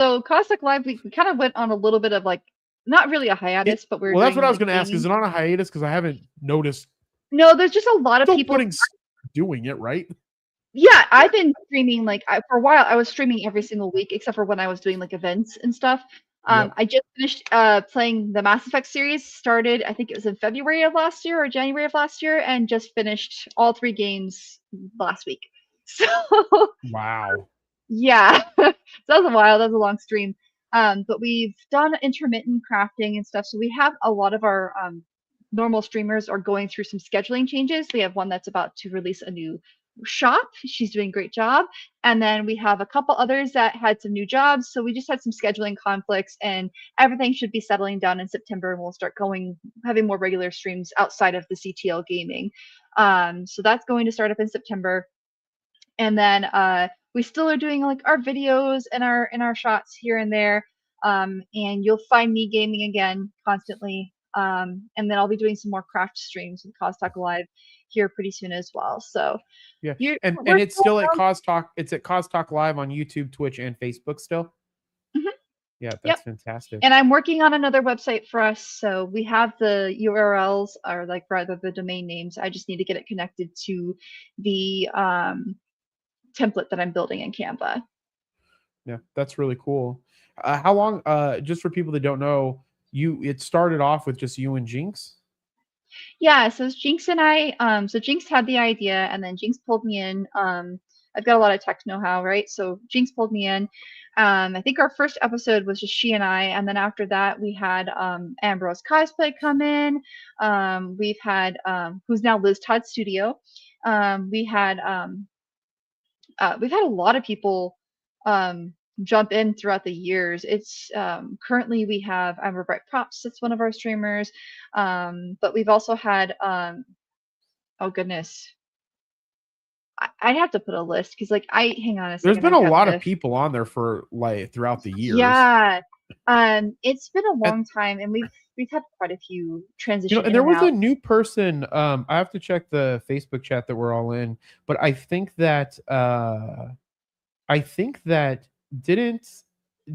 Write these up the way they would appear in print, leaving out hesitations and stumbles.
So Cossack Live, we kind of went on a little bit of like, not really a hiatus, but we're Well, that's doing what I was like going to ask. Is gaming. it on a hiatus? Because I haven't noticed. No, there's just a lot of Still people. doing it, right? Yeah, I've been streaming like for a while. I was streaming every single week, except for when I was doing like events and stuff. Yep. I just finished playing the Mass Effect series. Started, I think it was in February of last year or January of last year, and just finished all 3 games last week. So Wow. yeah, so that was a while. That was a long stream. But we've done intermittent crafting and stuff. So we have a lot of our normal streamers are going through some scheduling changes. We have one that's about to release a new shop. She's doing a great job. And then we have a couple others that had some new jobs. So we just had some scheduling conflicts, and everything should be settling down in September, and we'll start having more regular streams outside of the CTL gaming. So that's going to start up in September. And then we still are doing like our videos and our shots here and there. And you'll find me gaming again constantly. And then I'll be doing some more craft streams with Cause Talk Live here pretty soon as well. So yeah, you're and we're it's still at Cause Talk. It's at Cause Talk Live on YouTube, Twitch, and Facebook still. Mhm. Yeah, Yep. that's fantastic. And I'm working on another website for us. So we have the URLs, or like rather the domain names. I just need to get it connected to the template that I'm building in Canva. Yeah, that's really cool. How long? Just for people that don't know, it started off with just you and Jinx. Yeah, so it's Jinx and I. So Jinx had the idea, and then Jinx pulled me in. I've got a lot of tech know-how, right? So Jinx pulled me in. I think our first episode was just she and I, and then after that we had Ambrose Cosplay come in. We've had who's now Liz Todd Studio. We've had a lot of people jump in throughout the years. It's currently we have Amber Bright Props, that's one of our streamers. But we've also had oh goodness. I'd have to put a list because like hang on a There's second. been I've a got lot the of people on there for like throughout the years. yeah. It's been a long time, and we've had quite a few transition And in there and was a out. new person. I have to check the Facebook chat that we're all in, but I think that didn't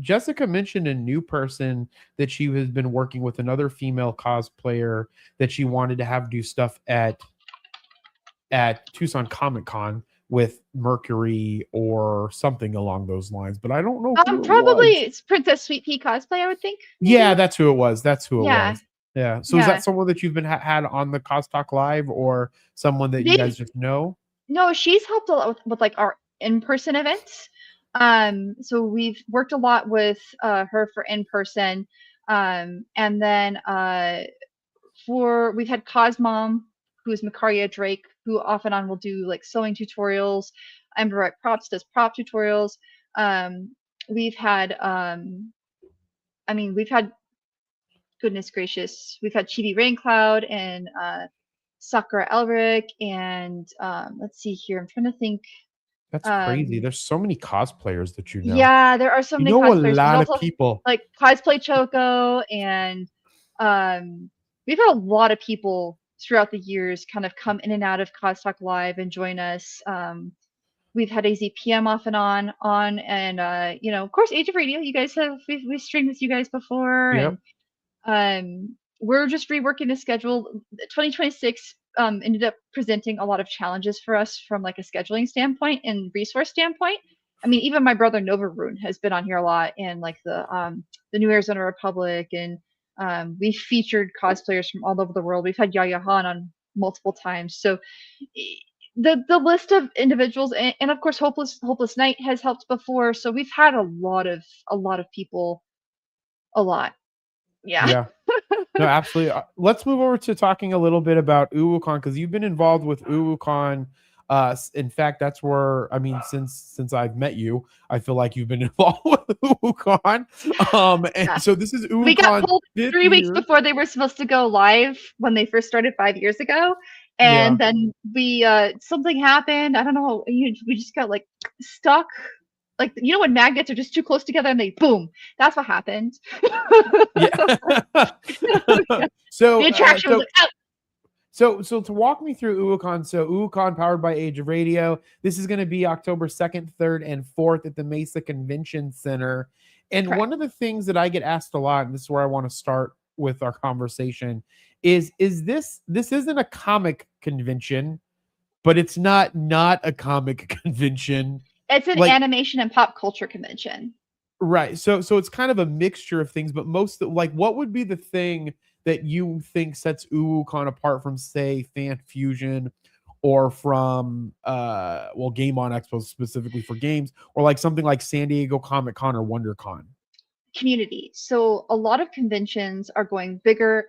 Jessica mentioned a new person that she has been working with, another female cosplayer that she wanted to have do stuff at Tucson Comic Con with Mercury or something along those lines, but I don't know who it Probably was. it's Princess Sweet Pea Cosplay, I would think. Maybe? Yeah, that's who it was. That's who it Yeah. was. Yeah. So is Yeah. that someone that you've been had on the Cos Talk Live, or someone that you guys just know? No, she's helped a lot with like our in-person events. So we've worked a lot with her for in-person. And then we've had Cosmom, who is Makaria Drake, who off and on will do like sewing tutorials. Amber Bright Props does prop tutorials. We've had we've had, goodness gracious, we've had Chibi Raincloud and Sakura Elric, and let's see here. I'm trying to think. That's crazy. There's so many cosplayers that you know. Yeah, there are so many You know a cosplayers. lot Also, of people. like Cosplay Choco, and we've had a lot of people throughout the years kind of come in and out of Costalk Live and join us. We've had AZPM off and on, and of course, Age of Radio. You guys have we've streamed with you guys before, Yep. and we're just reworking the schedule. 2026 ended up presenting a lot of challenges for us from like a scheduling standpoint and resource standpoint. I mean, even my brother Nova Rune has been on here a lot, and like the New Arizona Republic, and we've featured cosplayers from all over the world. We've had Yaya Han on multiple times. So the list of individuals, and of course Hopeless Knight has helped before. So we've had a lot of people, a lot. Yeah. No, absolutely. Let's move over to talking a little bit about UwuCon, because you've been involved with UwuCon. In fact, that's where, I mean, since I've met you, I feel like you've been involved with UwuCon. And Yeah. so this is UwuCon. We got pulled 3 weeks before they were supposed to go live when they first started 5 years ago. And then we something happened. I don't know. We just got like stuck. Like, when magnets are just too close together and they boom. That's what happened. Yeah. So the attraction was like, out. So to walk me through UwuCon, so UwuCon powered by Age of Radio. This is going to be October 2nd, 3rd, and 4th at the Mesa Convention Center. And Correct. one of the things that I get asked a lot, and this is where I want to start with our conversation, is this isn't a comic convention, but it's not a comic convention. It's an Like, animation and pop culture convention. right. So it's kind of a mixture of things, but most like what would be the thing that you think sets UwuCon apart from, say, Fan Fusion or from well, Game On Expo specifically for games, or like something like San Diego Comic Con or WonderCon? Community. So a lot of conventions are going bigger.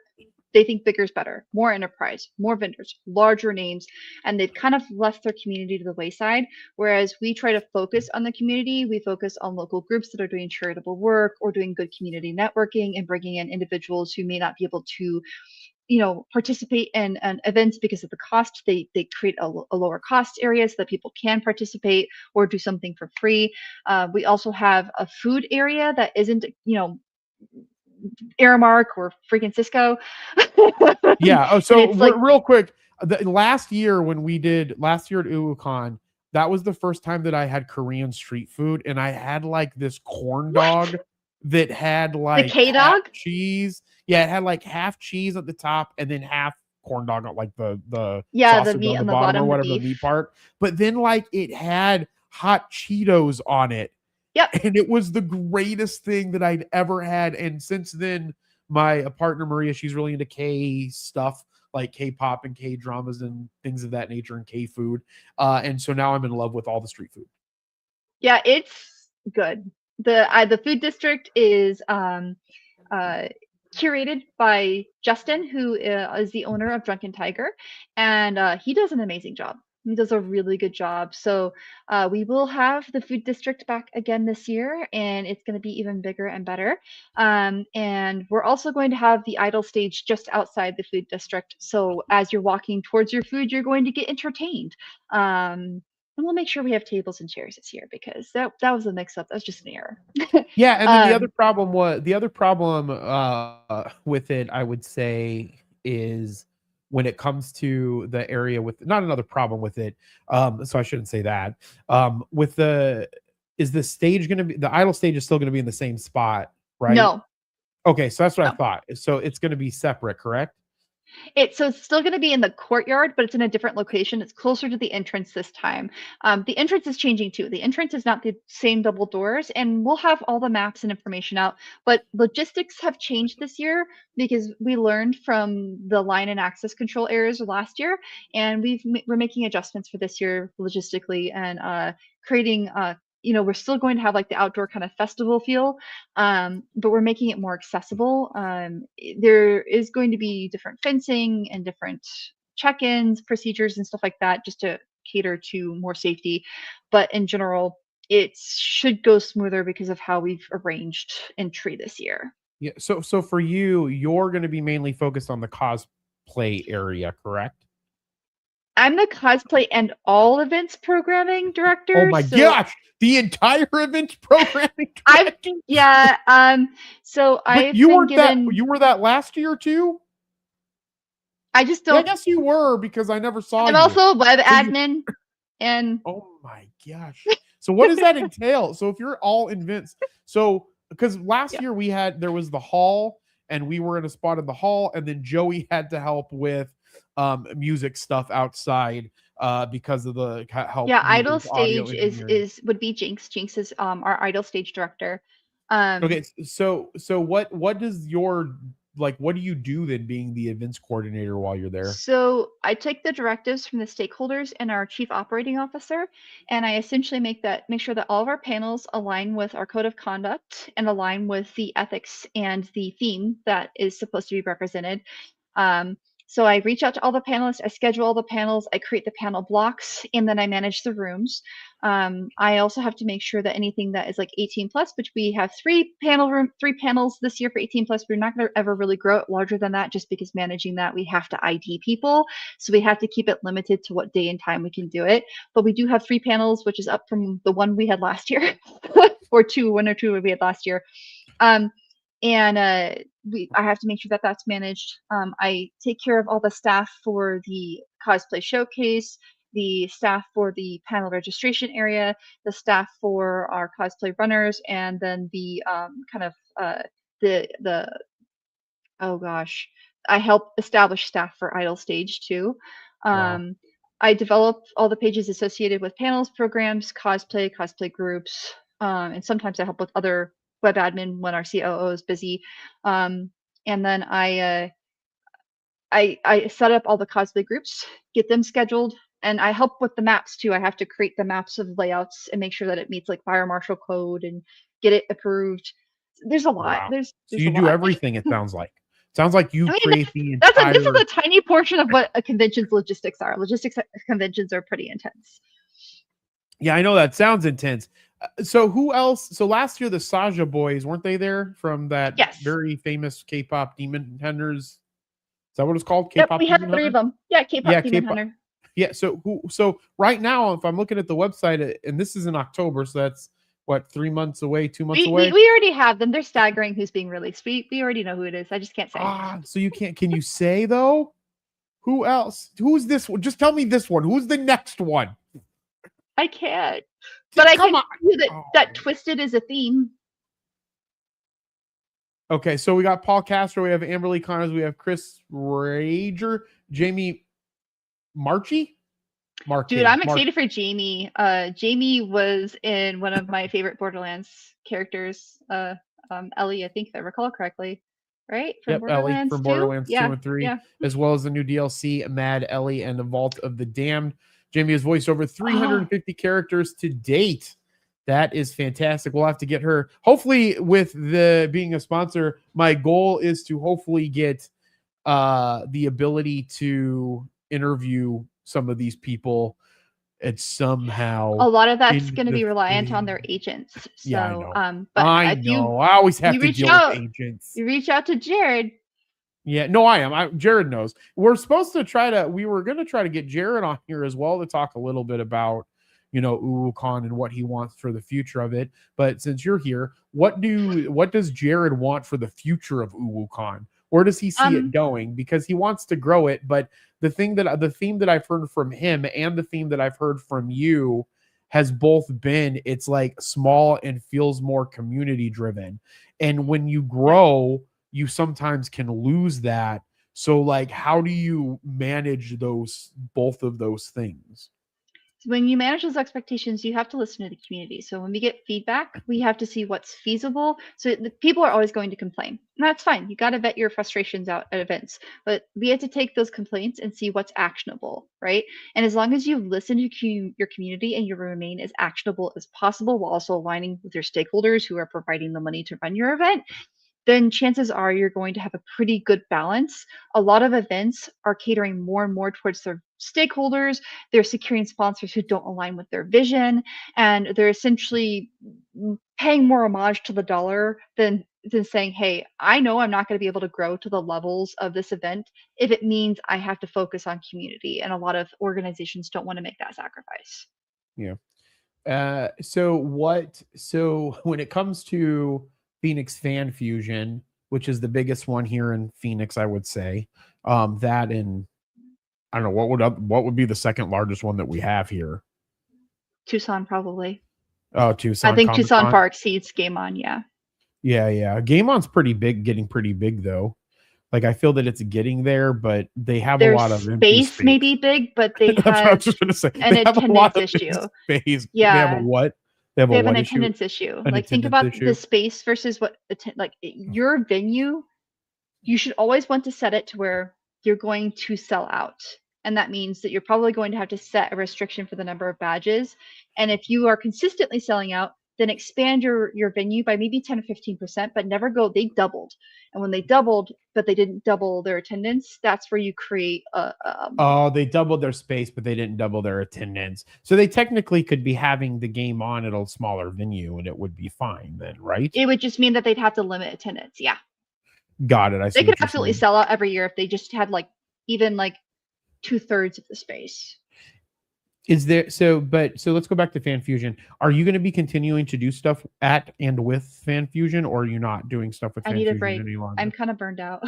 They think bigger is better, more enterprise, more vendors, larger names, and they've kind of left their community to the wayside. Whereas we try to focus on the community, we focus on local groups that are doing charitable work or doing good community networking and bringing in individuals who may not be able to, participate in events because of the cost. They create a lower cost area so that people can participate or do something for free. We also have a food area that isn't, Aramark or freaking Cisco. And Yeah. Oh, so it's like, real quick, last year when we did last year at UwuCon, that was the first time that I had Korean street food, and I had like this corn what? dog that had The like K half Dog? cheese. Yeah, it had like half cheese at the top and then half corn dog, like the Yeah, the sausage meat on the on the bottom or bottom, the whatever, the meat beef. part. But then like it had hot Cheetos on it, Yep. and it was the greatest thing that I'd ever had. And since then, my partner Maria, she's really into K stuff, like K-pop and K dramas and things of that nature, and K food. And so now I'm in love with all the street food. Yeah, it's good. The food district is uh, curated by Justin, who is the owner of Drunken Tiger, and he does an amazing job. He does a really good job. So we will have the food district back again this year, and it's going to be even bigger and better. And we're also going to have the idle stage just outside the food district. So as you're walking towards your food, you're going to get entertained. And we'll make sure we have tables and chairs this year because that was a mix up. That was just an error. Yeah, and then um, the other problem with it, I would say, is when it comes to the area with not another problem with it. So I shouldn't say that. With the is the stage going to be the idle stage is still going to be in the same spot, right? no, Okay, so that's what I no. thought. So it's going to be separate, correct? So it's still going to be in the courtyard, but it's in a different location. It's closer to the entrance this time. The entrance is changing too. The entrance is not the same double doors, and we'll have all the maps and information out. But logistics have changed this year because we learned from the line and access control errors last year, and we're making adjustments for this year logistically and creating. We're still going to have like the outdoor kind of festival feel, but we're making it more accessible. There is going to be different fencing and different check-ins, procedures, and stuff like that, just to cater to more safety. But in general, it should go smoother because of how we've arranged entry this year. Yeah. So for you, you're going to be mainly focused on the cosplay area, correct? I'm the cosplay and all events programming Oh director, my so gosh, the entire events programming I've director. yeah, so But I've been given. you were that last year too? I just Yeah, I don't. guess you were because I never saw I'm you. also a web So you admin, and Oh my gosh. So what does that entail? So if you're all events, so because last yeah. year there was the hall and we were in a spot in the hall, and then Joey had to help with music stuff outside because of the help Yeah, needed idle with audio stage engineering. is would be Jinx. Jinx is our idle stage director. Um, Okay, so what does your like what do you do then being the events coordinator while you're there? so I take the directives from the stakeholders and our chief operating officer, and I essentially make sure that all of our panels align with our code of conduct and align with the ethics and the theme that is supposed to be represented. Um, so I reach out to all the panelists, I schedule all the panels, I create the panel blocks, and then I manage the rooms. I also have to make sure that anything that is like 18 plus, which we have three panels this year for 18 plus. We're not going to ever really grow it larger than that, just because managing that we have to ID people, so we have to keep it limited to what day and time we can do it. But we do have three panels, which is up from the one we had last year, or one or two we had last year. Um, and I have to make sure that that's managed. I take care of all the staff for the cosplay showcase, the staff for the panel registration area, the staff for our cosplay runners, and then the kind of the oh gosh, I help establish staff for Idle Stage too. Wow. I develop all the pages associated with panels, programs, cosplay groups, and sometimes I help with other web admin when our COO is busy. And then I set up all the cosplay groups, get them scheduled, and I help with the maps too. I have to create the maps of layouts and make sure that it meets like fire marshal code and get it approved. There's a lot. Wow. So There's you a do lot. everything, it sounds like. Sounds like you I mean, create the this is entire. a tiny portion of what a convention's logistics are. Logistics conventions are pretty intense. Yeah, I know that sounds intense. So who else? So last year the Saja boys weren't they there from that Yes. very famous K-pop Demon Hunters? Is that what it's called? Yep, K-pop we have Demon three of Hunter? them. Yeah, K-pop Yeah, Demon K-pop. Hunter. Yeah. So who? So right now, if I'm looking at the website, and this is in October, so that's what 3 months away, 2 months We, away. we we already have them. They're staggering who's being released. We already know who it is. I just can't say. So you can't. Can you say though? Who else? Who's this one? Just tell me this one. Who's the next one? I can't. But I Come can on. tell you that Oh. that Twisted is a theme. Okay, so we got Paul Castro, we have Amberly Connors, we have Chris Rager, Jamie Marchi. Dude, I'm excited for Jamie. Jamie was in one of my favorite Borderlands characters, Ellie, I think if I recall correctly, right? From Yep, Ellie Borderlands from 2? Borderlands 2 Yeah, and 3, yeah. as well as the new DLC, Mad Ellie and the Vault of the Damned. Jamie has voiced over 350 characters to date. That is fantastic. We'll have to get her. Hopefully, with the being a sponsor, my goal is to hopefully get the ability to interview some of these people and somehow A lot of that's in going to the be reliant on their thing. agents. Yeah, I So, know. but I if you know. I always have you to reach deal out, with agents. you reach out to Jared. Yeah, no, I am. Jared knows. We're supposed to we were going to try to get Jared on here as well to talk a little bit about, UwuCon and what he wants for the future of it. But since you're here, what does Jared want for the future of UwuCon? Where does he see it going? Because he wants to grow it, but the theme that I've heard from him and the theme that I've heard from you has both been it's like small and feels more community driven. And when you grow, you sometimes can lose that. So like how do you manage both of those things? When you manage those expectations, you have to listen to the community. So when we get feedback, we have to see what's feasible. So the people are always going to complain. And that's fine. You got to vet your frustrations out at events, but we have to take those complaints and see what's actionable, right? And as long as you listen to your community and you remain as actionable as possible while also aligning with your stakeholders who are providing the money to run your event, then chances are you're going to have a pretty good balance. A lot of events are catering more and more towards their stakeholders. They're securing sponsors who don't align with their vision, and they're essentially paying more homage to the dollar than saying, hey, I know I'm not going to be able to grow to the levels of this event if it means I have to focus on community. And a lot of organizations don't want to make that sacrifice. Yeah. So when it comes to Phoenix Fan Fusion, which is the biggest one here in Phoenix, I would say, that and I don't know what would be the second largest one that we have here. Tucson, probably. Oh, Tucson. I think Comic-Con. Tucson far exceeds Game On. Yeah. Yeah. Game On's pretty big, getting pretty big though. Like I feel that it's getting there, but they have a lot of empty space. May be big, but they That's what I have was just gonna say. an attendance issue. Space. Yeah. They have a what? They have an attendance issue. Like think about the space versus what your venue. You should always want to set it to where you're going to sell out. And that means that you're probably going to have to set a restriction for the number of badges. And if you are consistently selling out, then expand your venue by maybe 10 or 15%, but never go, they doubled. And when they doubled, but they didn't double their attendance, that's where you create they doubled their space, but they didn't double their attendance. So they technically could be having the game on at a smaller venue and it would be fine then, right? It would just mean that they'd have to limit attendance. Yeah. Got it. I see. They could absolutely sell out every year if they just had even 2/3 of the space. Is there so let's go back to Fan Fusion. Are you going to be continuing to do stuff at and with Fan Fusion, or are you not doing stuff with Fan Fusion any longer? I'm kind of burned out.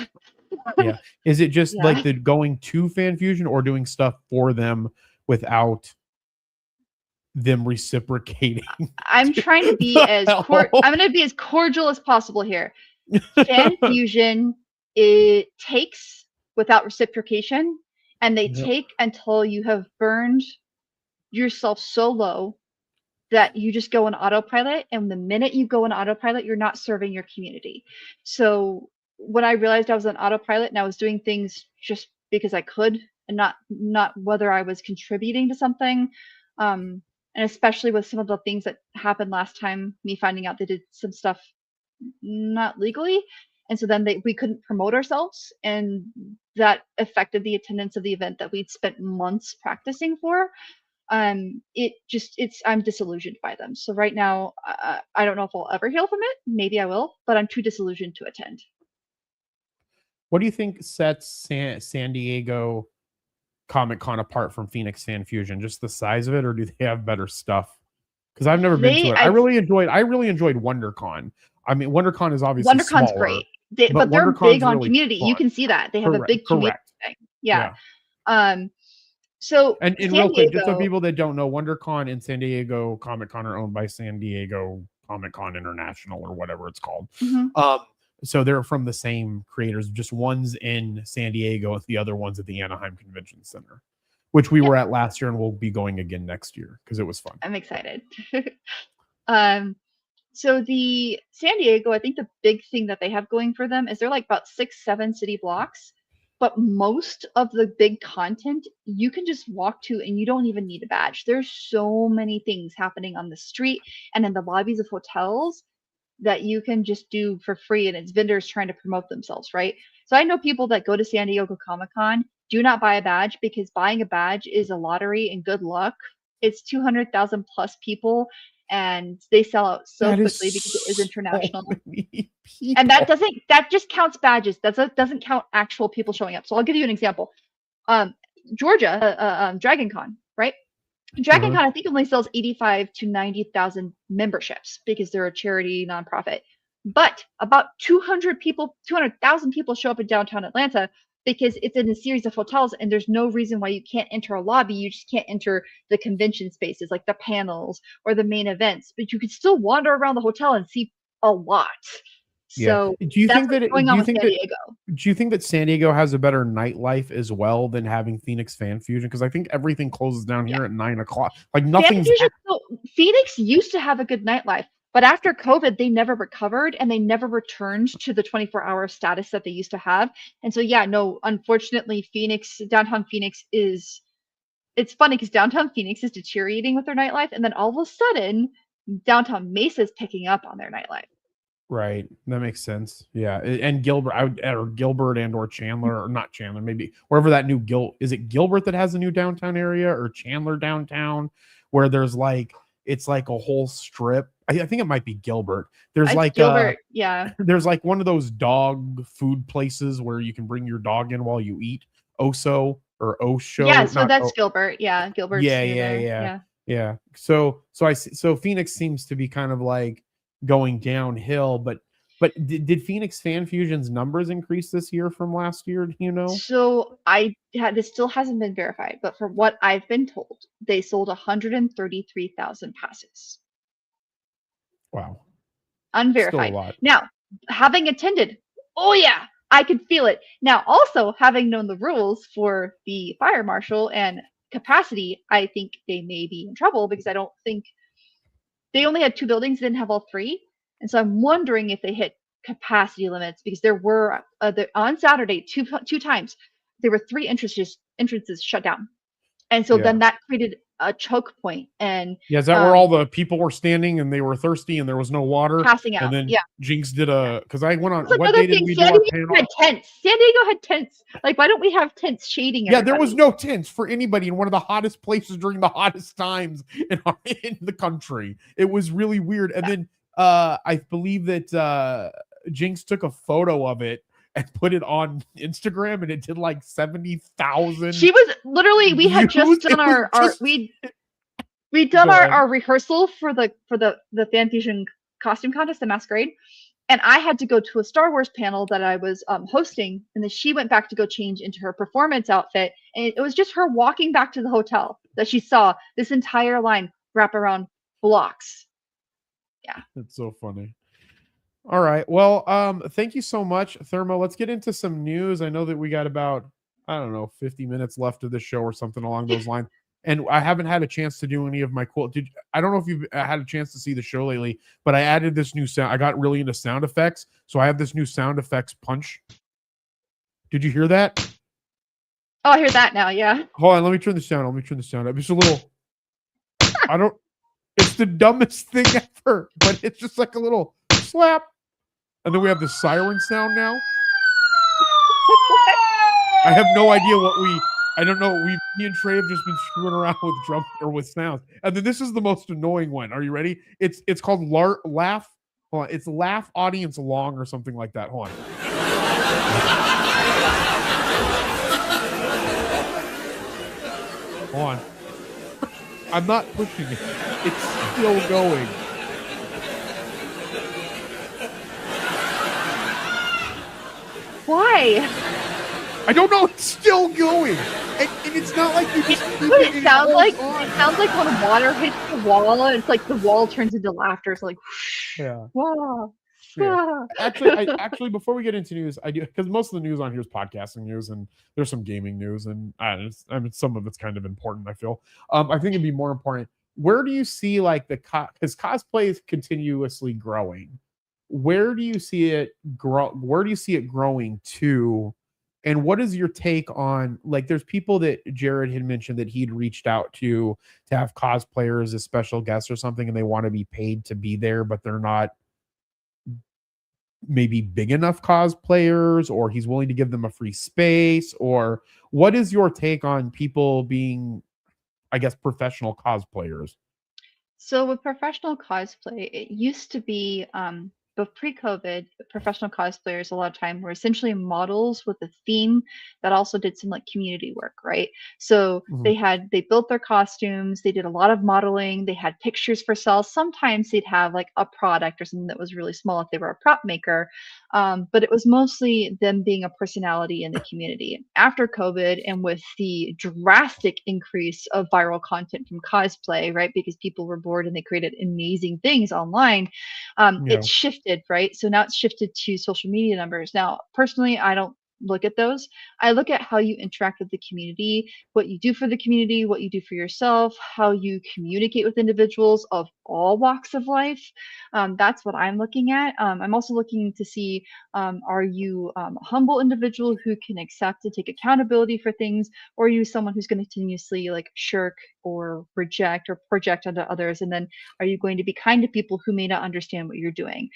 Yeah. Is it just like the going to Fan Fusion or doing stuff for them without them reciprocating. I'm trying to be I'm going to be as cordial as possible here. Fan fusion, it takes without reciprocation, and they take until you have burned yourself so low that you just go on autopilot, and the minute you go on autopilot, you're not serving your community. So when I realized I was on autopilot and I was doing things just because I could and not whether I was contributing to something, and especially with some of the things that happened last time, me finding out they did some stuff not legally, and so then we couldn't promote ourselves, and that affected the attendance of the event that we'd spent months practicing for. I'm disillusioned by them. So right now, I don't know if I'll ever heal from it. Maybe I will, but I'm too disillusioned to attend. What do you think sets San Diego Comic Con apart from Phoenix Fan Fusion? Just the size of it, or do they have better stuff? Because I've never been to it. I really enjoyed WonderCon. I mean, WonderCon is obviously WonderCon's smaller, great, but they're big on community. You can see that they have a big community thing. Yeah. So and real quick, just so people that don't know, WonderCon and San Diego Comic Con are owned by San Diego Comic Con International or whatever it's called. So they're from the same creators. Just one's in San Diego, and the other one's at the Anaheim Convention Center, which we were at last year, and we'll be going again next year because it was fun. I'm excited. So the San Diego, I think the big thing that they have going for them is they're like about 6-7 city blocks, but most of the big content you can just walk to and you don't even need a badge. There's so many things happening on the street and in the lobbies of hotels that you can just do for free, and it's vendors trying to promote themselves, right? So I know people that go to San Diego Comic-Con do not buy a badge because buying a badge is a lottery and good luck. It's 200,000 plus people, and they sell out so quickly because it is international. And that just counts badges. That doesn't count actual people showing up. So I'll give you an example. Georgia, Dragon Con, right? Dragon Con, I think, only sells 85 to 90,000 memberships because they're a charity nonprofit. But about 200,000 people show up in downtown Atlanta because it's in a series of hotels, and there's no reason why you can't enter a lobby. You just can't enter the convention spaces like the panels or the main events, but you could still wander around the hotel and see a lot. So do you think that San Diego has a better nightlife as well than having Phoenix Fan Fusion? Because I think everything closes down here at 9 o'clock. Like nothing's. Phoenix used to have a good nightlife, but after COVID, they never recovered and they never returned to the 24-hour status that they used to have. And so, unfortunately, downtown Phoenix is. It's funny because downtown Phoenix is deteriorating with their nightlife, and then all of a sudden, downtown Mesa is picking up on their nightlife. Right, that makes sense. Yeah, and Gilbert, or Chandler, or not Chandler, maybe wherever that new is it Gilbert that has a new downtown area, or Chandler downtown, where there's it's like a whole strip. I think it might be Gilbert. There's Gilbert, there's like one of those dog food places where you can bring your dog in while you eat. Osho. Yeah, so that's Gilbert. Yeah, Gilbert. Yeah. So Phoenix seems to be kind of like going downhill, but did Phoenix Fan Fusion's numbers increase this year from last year? Do you know? So this still hasn't been verified, but from what I've been told, they sold 133,000 passes. Wow. Unverified. Now, having attended, I could feel it. Now, also having known the rules for the fire marshal and capacity, I think they may be in trouble because I don't think they only had 2 buildings, didn't have all 3. And so I'm wondering if they hit capacity limits because there were on Saturday, two times, there were 3 entrances shut down. And so then that created a choke point. And is that where all the people were standing and they were thirsty and there was no water? Passing out. And then Jinx did because I went on, what day did we do our panel? San Diego had tents. Like, why don't we have tents shading everybody? There was no tents for anybody in one of the hottest places during the hottest times in the country. It was really weird. And then I believe that Jinx took a photo of it and put it on Instagram, and it did like 70,000. She was literally. We had just done we'd done our rehearsal for the Fan Fusion costume contest, the masquerade, and I had to go to a Star Wars panel that I was hosting, and then she went back to go change into her performance outfit, and it was just her walking back to the hotel. that she saw this entire line wrap around blocks. Yeah. It's so funny. All right. Well, thank you so much, Thermo. Let's get into some news. I know that we got about, I don't know, 50 minutes left of the show or something along those lines. And I haven't had a chance to do any of my cool. I don't know if you've had a chance to see the show lately, but I added this new sound. I got really into sound effects, so I have this new sound effects punch. Did you hear that? Oh, I hear that now. Yeah. Hold on, let me turn this down. Let me turn this down. It's a little. I don't. It's the dumbest thing ever, but it's just like a little slap. And then we have the siren sound now. I have no idea what I don't know. Me and Trey have just been screwing around with drum or with sounds. And then this is the most annoying one. Are you ready? It's called laugh. Hold on. It's laugh audience long or something like that. Hold on. Hold on. I'm not pushing it. It's still going. Why? I don't know. It's still going, and it's not like you just. What it sounds like? It sounds like when water hits the wall, and it's like the wall turns into laughter. It's like, yeah. Wow. Yeah. Actually, before we get into news, I do, because most of the news on here is podcasting news, and there's some gaming news, and I mean, some of it's kind of important. I feel. I think it'd be more important. Where do you see like because cosplay is continuously growing? Where do you see it grow? Where do you see it growing to? And what is your take on, like, there's people that Jared had mentioned that he'd reached out to have cosplayers as special guests or something, and they want to be paid to be there, but they're not maybe big enough cosplayers, or he's willing to give them a free space, or what is your take on people being, I guess, professional cosplayers? So with professional cosplay, it used to be, but pre-COVID, professional cosplayers a lot of time were essentially models with a theme that also did some like community work, right? So Mhm. they built their costumes, they did a lot of modeling, they had pictures for sale. Sometimes they'd have like a product or something that was really small if they were a prop maker. But it was mostly them being a personality in the community. After COVID, and with the drastic increase of viral content from cosplay, right? Because people were bored and they created amazing things online, Yeah. it's shifted, right? So now it's shifted to social media numbers. Now, personally, I don't look at those. I look at how you interact with the community, what you do for the community, what you do for yourself, how you communicate with individuals of all walks of life. That's what I'm looking at. I'm also looking to see, are you a humble individual who can accept and take accountability for things, or are you someone who's going to continuously like shirk or reject or project onto others? And then are you going to be kind to people who may not understand what you're doing?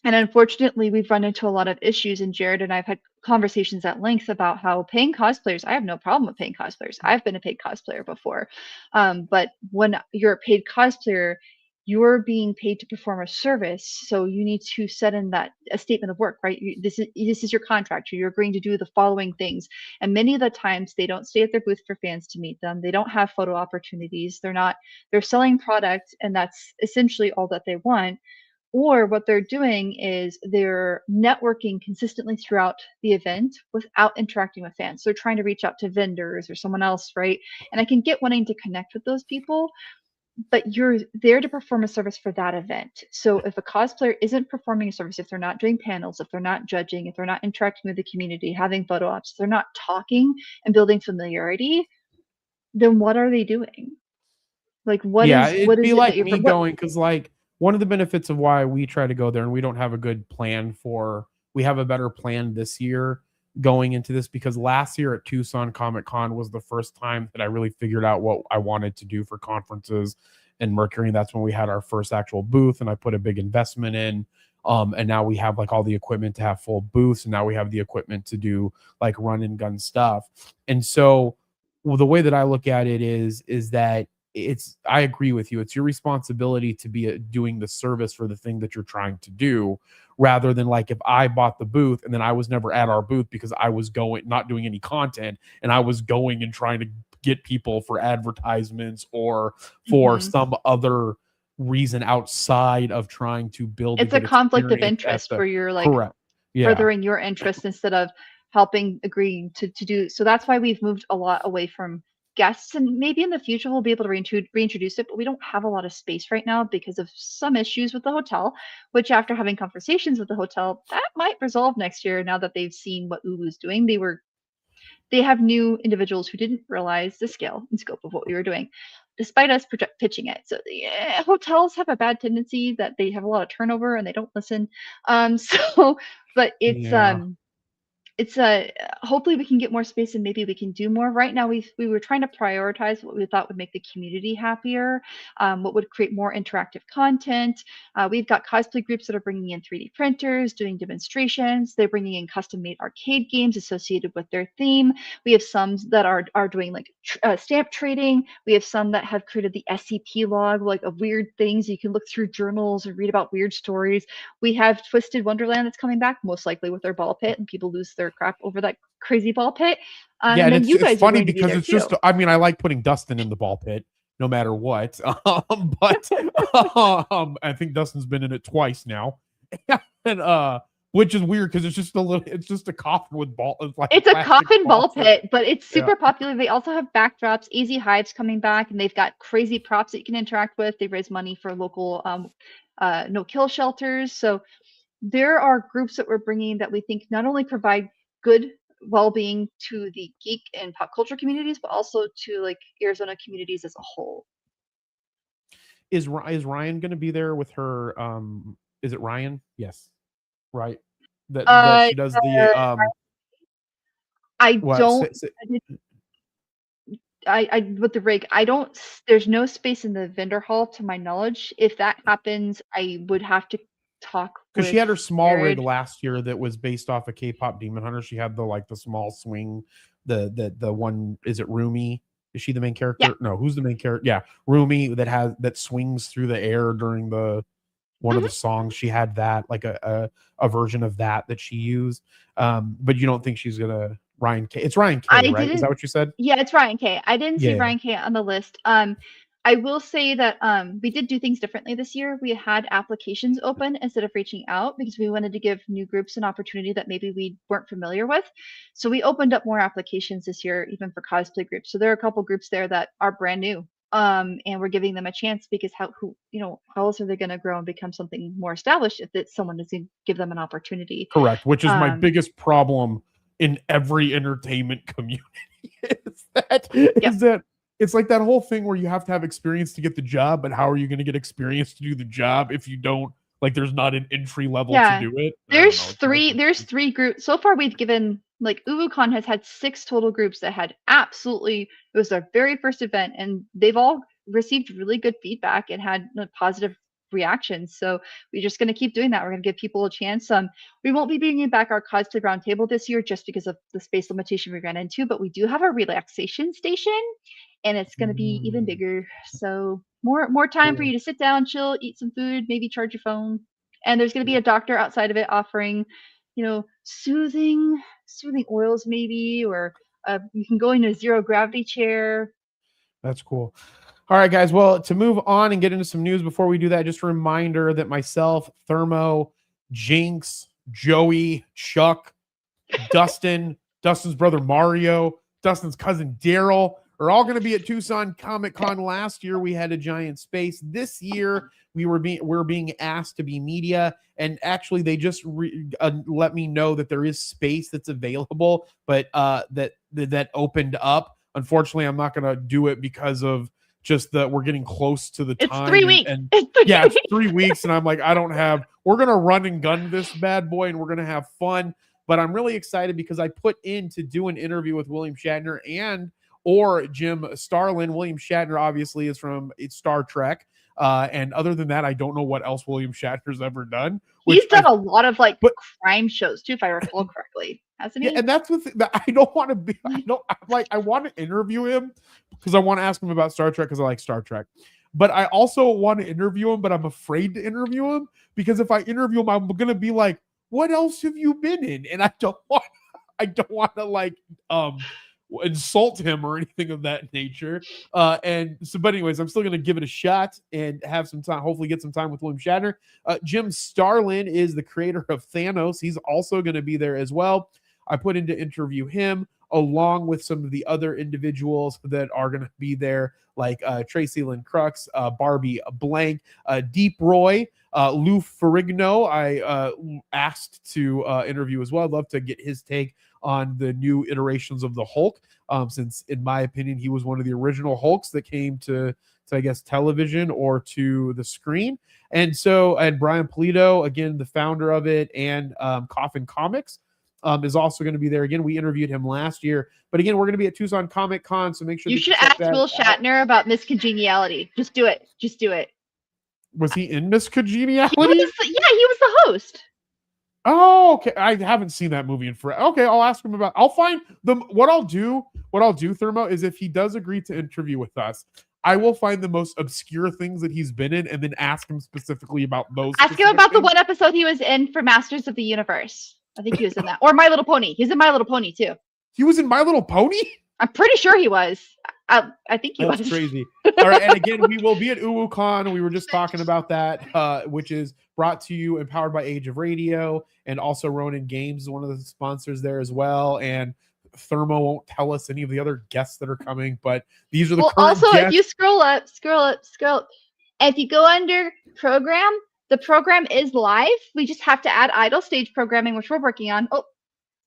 And unfortunately, we've run into a lot of issues, and Jared and I've had conversations at length about how paying cosplayers, I have no problem with paying cosplayers. I've been a paid cosplayer before. But when you're a paid cosplayer, you're being paid to perform a service. So you need to set in that a statement of work, right? This is your contract. You're agreeing to do the following things. And many of the times they don't stay at their booth for fans to meet them. They don't have photo opportunities. They're selling product, and that's essentially all that they want. Or what they're doing is they're networking consistently throughout the event without interacting with fans. They're trying to reach out to vendors or someone else, right? And I can get wanting to connect with those people, but you're there to perform a service for that event. So if a cosplayer isn't performing a service, if they're not doing panels, if they're not judging, if they're not interacting with the community, having photo ops, if they're not talking and building familiarity, then what are they doing? Like Yeah, what it'd is be it that like you're me what going, because like one of the benefits of why we try to go there, and we don't have a good plan for, we have a better plan this year going into this, because last year at Tucson Comic Con was the first time that I really figured out what I wanted to do for conferences and Mercury. And that's when we had our first actual booth, and I put a big investment in. And now we have like all the equipment to have full booths, and now we have the equipment to do like run and gun stuff. And so, well, the way that I look at it is that I agree with you. It's your responsibility to be doing the service for the thing that you're trying to do, rather than like if I bought the booth and then I was never at our booth because I was going, not doing any content, and I was going and trying to get people for advertisements or for Mhm. some other reason outside of trying to build a It's a good conflict of experience at interest the where you're like correct. Yeah. furthering your interest instead of helping agreeing to do. So that's why we've moved a lot away from guests, and maybe in the future we'll be able to reintroduce it, but we don't have a lot of space right now because of some issues with the hotel, which after having conversations with the hotel, that might resolve next year now that they've seen what Uwu's doing. They have new individuals who didn't realize the scale and scope of what we were doing, despite us pitching it. So yeah, hotels have a bad tendency that they have a lot of turnover and they don't listen. So, but Yeah. it's hopefully we can get more space and maybe we can do more. Right now we were trying to prioritize what we thought would make the community happier, what would create more interactive content. We've got cosplay groups that are bringing in 3D printers, doing demonstrations. They're bringing in custom made arcade games associated with their theme. We have some that are doing like stamp trading. We have some that have created the SCP log, like of weird things. You can look through journals and read about weird stories. We have Twisted Wonderland that's coming back, most likely with their ball pit, and people lose their crap over that crazy ball pit. Yeah, And and then it's you it's guys are funny going to be because there it's just, too. I mean, I like putting Dustin in the ball pit no matter what. But I think Dustin's been in it twice now. And which is weird because it's just a coffin with ball, it's like It's a plastic coffin ball balls in it. pit, but it's Yeah. super popular. They also have backdrops. AZ Hive's coming back, and they've got crazy props that you can interact with. They raise money for local no kill shelters. So there are groups that we're bringing that we think not only provide good well-being to the geek and pop culture communities, but also to like Arizona communities as a whole. Is Ryan going to be there with her? Is it Ryan? Yes, right. That Uh, she does the I what? don't. I with the rig, I don't. There's no space in the vendor hall, to my knowledge. If that happens, I would have to talk Because she with had her small rig Jared. last year that was based off of K-pop Demon Hunter. She had the small swing, the one. Is it Rumi? Is she the main Yeah. character? No, who's the main character? Yeah, Rumi that swings through the air during the one of the Mhm. songs. She had that like a version of that she used. But you don't think she's gonna Ryan K? It's Ryan K, I right? Is that didn't. what you said? Yeah, it's Ryan K. I didn't see Yeah. Ryan K on the list. I will say that we did do things differently this year. We had applications open instead of reaching out because we wanted to give new groups an opportunity that maybe we weren't familiar with. So we opened up more applications this year, even for cosplay groups. So there are a couple groups there that are brand new. And we're giving them a chance because how else are they going to grow and become something more established if it's someone doesn't give them an opportunity? Correct, which is my Um, biggest problem in every entertainment community is yep. that it's like that whole thing where you have to have experience to get the job, but how are you going to get experience to do the job if you don't like there's not an entry level to Yeah. do it? I don't There's know. three there's three groups. So far we've given like UwuCon has had 6 total groups that had absolutely it was their very first event and they've all received really good feedback and had positive reactions. So we're just going to keep doing that. We're going to give people a chance. We won't be bringing back our cosplay roundtable this year just because of the space limitation we ran into, but we do have a relaxation station and it's going to be even Mm, bigger. So more time for cool. you to sit down, chill, eat some food, maybe charge your phone. And there's going to be Cool. a doctor outside of it offering, soothing oils maybe, or you can go in a zero gravity chair. That's cool. All right, guys. Well, to move on and get into some news before we do that, just a reminder that myself, Thermo, Jinx, Joey, Chuck, Dustin's brother Mario, Dustin's cousin Daryl are all going to be at Tucson Comic Con. Last year we had a giant space. This year we're being asked to be media, and actually they just let me know that there is space that's available, but that opened up. Unfortunately, I'm not going to do it because of just that we're getting close to the It's time 3 weeks. and It's 3 yeah, it's weeks. 3 weeks and I'm like, we're going to run and gun this bad boy and we're going to have fun. But I'm really excited because I put in to do an interview with William Shatner or Jim Starlin. William Shatner obviously is from Star Trek. And other than that, I don't know what else William Shatner's ever done. He's done a lot of like but crime shows too, if I recall correctly, hasn't yeah, he? and that's what I don't want to be. I want to interview him because I want to ask him about Star Trek because I like Star Trek. But I also want to interview him, but I'm afraid to interview him because if I interview him, I'm gonna be like, "What else have you been in?" And I don't want to like insult him or anything of that nature. And so, but anyways, I'm still gonna give it a shot and have some time. Hopefully, get some time with William Shatner. Jim Starlin is the creator of Thanos. He's also going to be there as well. I put in to interview him along with some of the other individuals that are going to be there, like Tracy Lynn Crux, Barbie Blank, Deep Roy, Lou Ferrigno. I asked to interview as well. I'd love to get his take on the new iterations of the Hulk, since, in my opinion, he was one of the original Hulks that came to I guess television or to the screen. And Brian Polito, again, the founder of it, and Coffin Comics, is also going to be there again. We interviewed him last year, but again, we're going to be at Tucson Comic Con, so make sure you should ask Will Shatner about Miss Congeniality. Just do it. Just do it. Was he in Miss Congeniality? He was the host. Oh, okay. I haven't seen that movie in forever. Okay, I'll ask him about. I'll find them. What I'll do, Thermo, is if he does agree to interview with us, I will find the most obscure things that he's been in and then ask him specifically about those. Ask him about the one episode he was in for Masters of the Universe. I think he was in that. Or My Little Pony. He's in My Little Pony too. He was in My Little Pony? I'm pretty sure he was. I think he was. That's crazy. All right, and again, we will be at UwuCon. We were just talking about that, which is brought to you and powered by Age of Radio, and also Ronin Games is one of the sponsors there as well. And Thermo won't tell us any of the other guests that are coming, but these are the current also, guests. if you scroll up, if you go under program, the program is live. We just have to add idle stage programming, which we're working on. Oh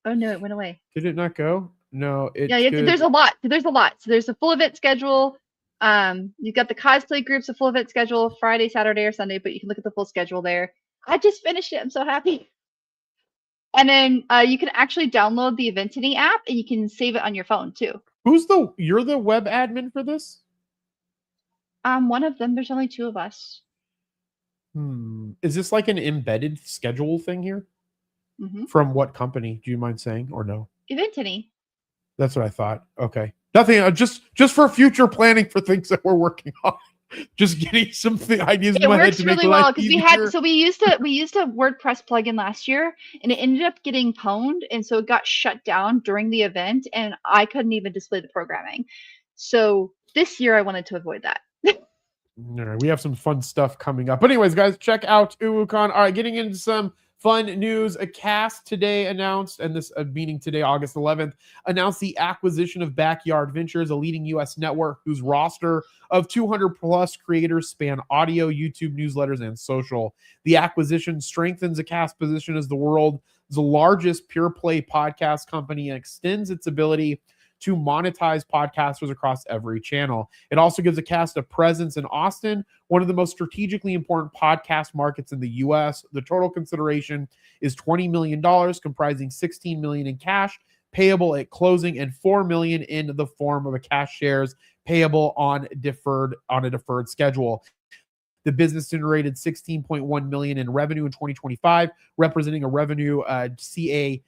no, it went away. Did it not go? No, there's a lot. So there's a full event schedule. You've got the cosplay groups, a full event schedule, Friday, Saturday, or Sunday, but you can look at the full schedule there. I just finished it. I'm so happy. And then you can actually download the Eventity app and you can save it on your phone too. You're the web admin for this? One of them. There's only two of us. Is this like an embedded schedule thing here? Mm-hmm. From what company? Do you mind saying or no? Eventity. That's what I thought. Okay. Nothing. Just for future planning for things that we're working on. Just getting some ideas in my head to make really well because we used a WordPress plugin last year and it ended up getting pwned, and so it got shut down during the event and I couldn't even display the programming. So this year I wanted to avoid that. All right, we have some fun stuff coming up. But anyways, guys, check out UwuCon. All right, getting into some fun news. A cast today announced, and this meeting today, August 11th, announced the acquisition of Backyard Ventures, a leading U.S. network whose roster of 200-plus creators span audio, YouTube, newsletters, and social. The acquisition strengthens a cast position as the world's largest pure-play podcast company and extends its ability to monetize podcasters across every channel. It also gives Acast a presence in Austin, one of the most strategically important podcast markets in the U.S. The total consideration is $20 million, comprising $16 million in cash, payable at closing, and $4 million in the form of Acast shares payable on a deferred schedule. The business generated $16.1 million in revenue in 2025, representing a revenue CAGR,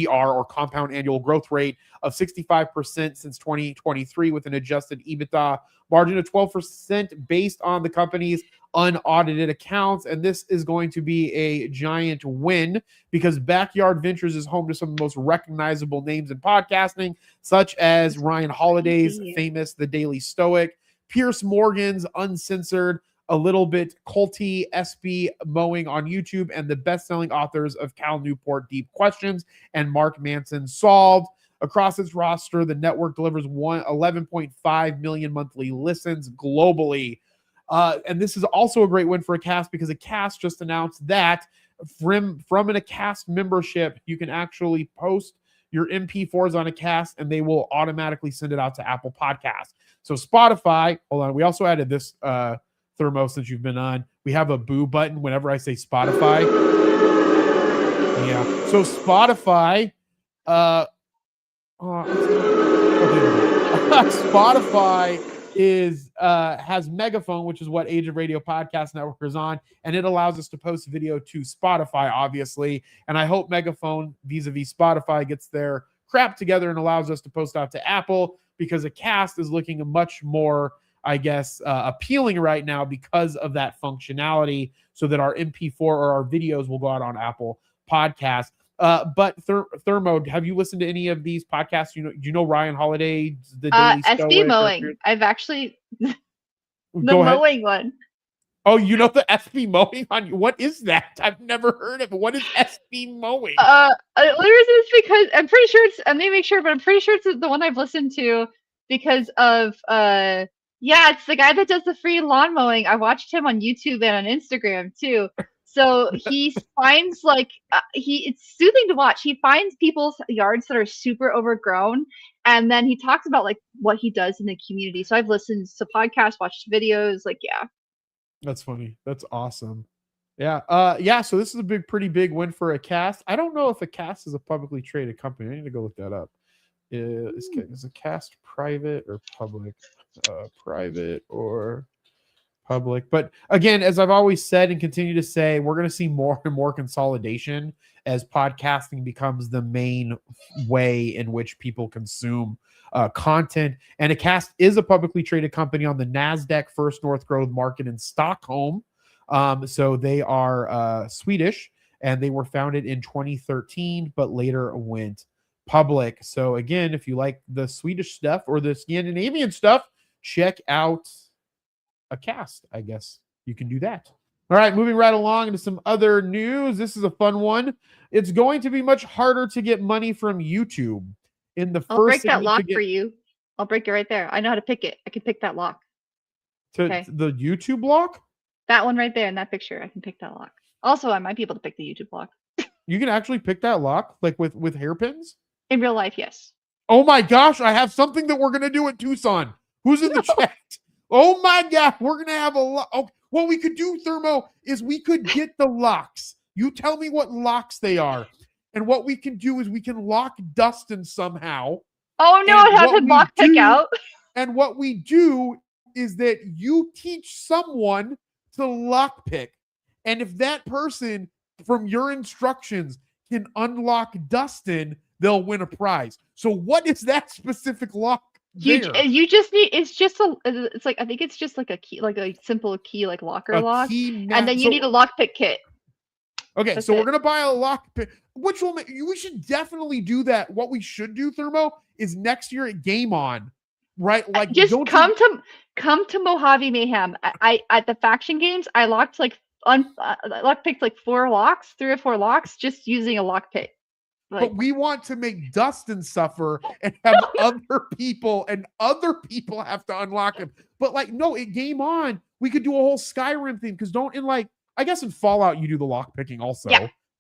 or compound annual growth rate, of 65% since 2023, with an adjusted EBITDA margin of 12% based on the company's unaudited accounts. And this is going to be a giant win because Backyard Ventures is home to some of the most recognizable names in podcasting, such as Ryan Holiday's famous The Daily Stoic, Pierce Morgan's Uncensored, a little bit culty SB Mowing on YouTube, and the best-selling authors of Cal Newport Deep Questions and Mark Manson Solved. Across its roster, the network delivers 11.5 million monthly listens globally. And this is also a great win for Acast because Acast just announced that from an Acast membership, you can actually post your MP4s on Acast and they will automatically send it out to Apple Podcasts. So Spotify, hold on, we also added this Thermo, since you've been on, we have a boo button whenever I say Spotify. Yeah. So Spotify, Spotify has Megaphone, which is what Age of Radio Podcast Network is on, and it allows us to post video to Spotify, obviously. And I hope Megaphone, vis-a-vis Spotify, gets their crap together and allows us to post out to Apple, because Acast is looking a much more, I guess, appealing right now because of that functionality, so that our MP4 or our videos will go out on Apple Podcasts. But Thermo, have you listened to any of these podcasts? Do you know Ryan Holiday, The Daily Stoic? SB Mowing. I've actually the mowing one. Oh, you know the SB mowing on you? What is that? I've never heard of it. What is SB mowing? The only reason is because I'm pretty sure it's. Let me make sure, but I'm pretty sure it's the one I've listened to because of yeah, it's the guy that does the free lawn mowing. I watched him on YouTube and on Instagram too. So he finds like he it's soothing to watch. He finds people's yards that are super overgrown, and then he talks about like what he does in the community. So I've listened to podcasts, watched videos, like yeah. That's funny. That's awesome. Yeah. Yeah. So this is a pretty big win for a cast. I don't know if a cast is a publicly traded company. I need to go look that up. Is a cast private or public? Private or public. But again, as I've always said and continue to say, we're going to see more and more consolidation as podcasting becomes the main way in which people consume content. And Acast is a publicly traded company on the NASDAQ First North Growth Market in Stockholm. So they are Swedish, and they were founded in 2013, but later went public. So again, if you like the Swedish stuff or the Scandinavian stuff, check out Acast. I guess you can do that. All right, moving right along into some other news. This is a fun one. It's going to be much harder to get money from YouTube in the I'll first break that lock significant for you. I'll break it right there. I know how to pick it. I can pick that lock. to Okay. the YouTube block. That one right there in that picture. I can pick that lock. Also, I might be able to pick the YouTube lock. You can actually pick that lock like with hairpins. In real life, yes. Oh my gosh, I have something that we're gonna do at Tucson. Who's in the chat? Oh my god, we're gonna have a lot. Oh, what we could do, Thermo, is we could get the locks. You tell me what locks they are, and what we can do is we can lock Dustin somehow. Oh no, And have him lock pick out. And what we do is that you teach someone to lockpick, and if that person from your instructions can unlock Dustin, they'll win a prize. So what is that specific lock? You just need it's like I think it's just like a key, like a simple key, like locker lock, and then you need a lockpick kit. Okay, so we're gonna buy a lockpick, which will make we should definitely do that. What we should do, Thermo, is next year at Game On, right? Like just come to Mojave Mayhem. I at the faction games, I locked like lockpicked like 3 or 4 locks just using a lockpick. Like, but we want to make Dustin suffer and have other people have to unlock him. But like, no, at Game On, we could do a whole Skyrim thing because I guess in Fallout you do the lock picking also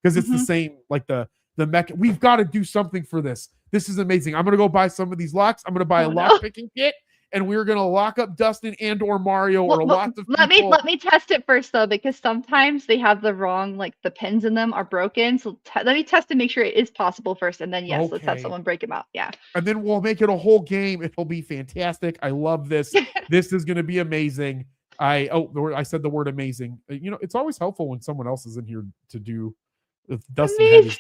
because it's the same like the mech. We've got to do something for this. This is amazing. I'm gonna go buy some of these locks. I'm gonna buy a lock picking kit. And we're gonna lock up Dustin and or Mario or lots of people. Let me test it first though, because sometimes they have the wrong, like the pins in them are broken. So let me test and make sure it is possible first, and then yes, let's have someone break them out. Yeah. And then we'll make it a whole game. It'll be fantastic. I love this. This is gonna be amazing. I said the word amazing. You know, it's always helpful when someone else is in here to do Dustin.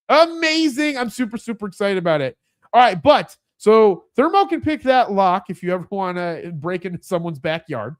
Amazing. I'm super excited about it. All right, but. So Thermo can pick that lock if you ever want to break into someone's backyard.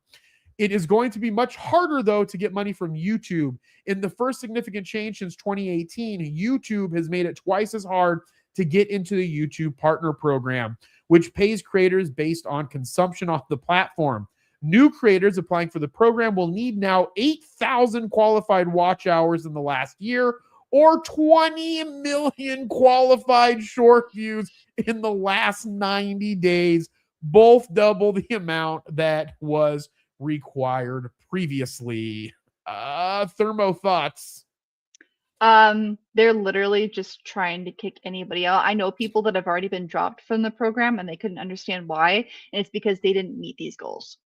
It is going to be much harder, though, to get money from YouTube. In the first significant change since 2018, YouTube has made it twice as hard to get into the YouTube Partner Program, which pays creators based on consumption off the platform. New creators applying for the program will need now 8,000 qualified watch hours in the last year, or 20 million qualified short views in the last 90 days, both double the amount that was required previously. Thermo thoughts? They're literally just trying to kick anybody out. I know people that have already been dropped from the program and they couldn't understand why, and it's because they didn't meet these goals.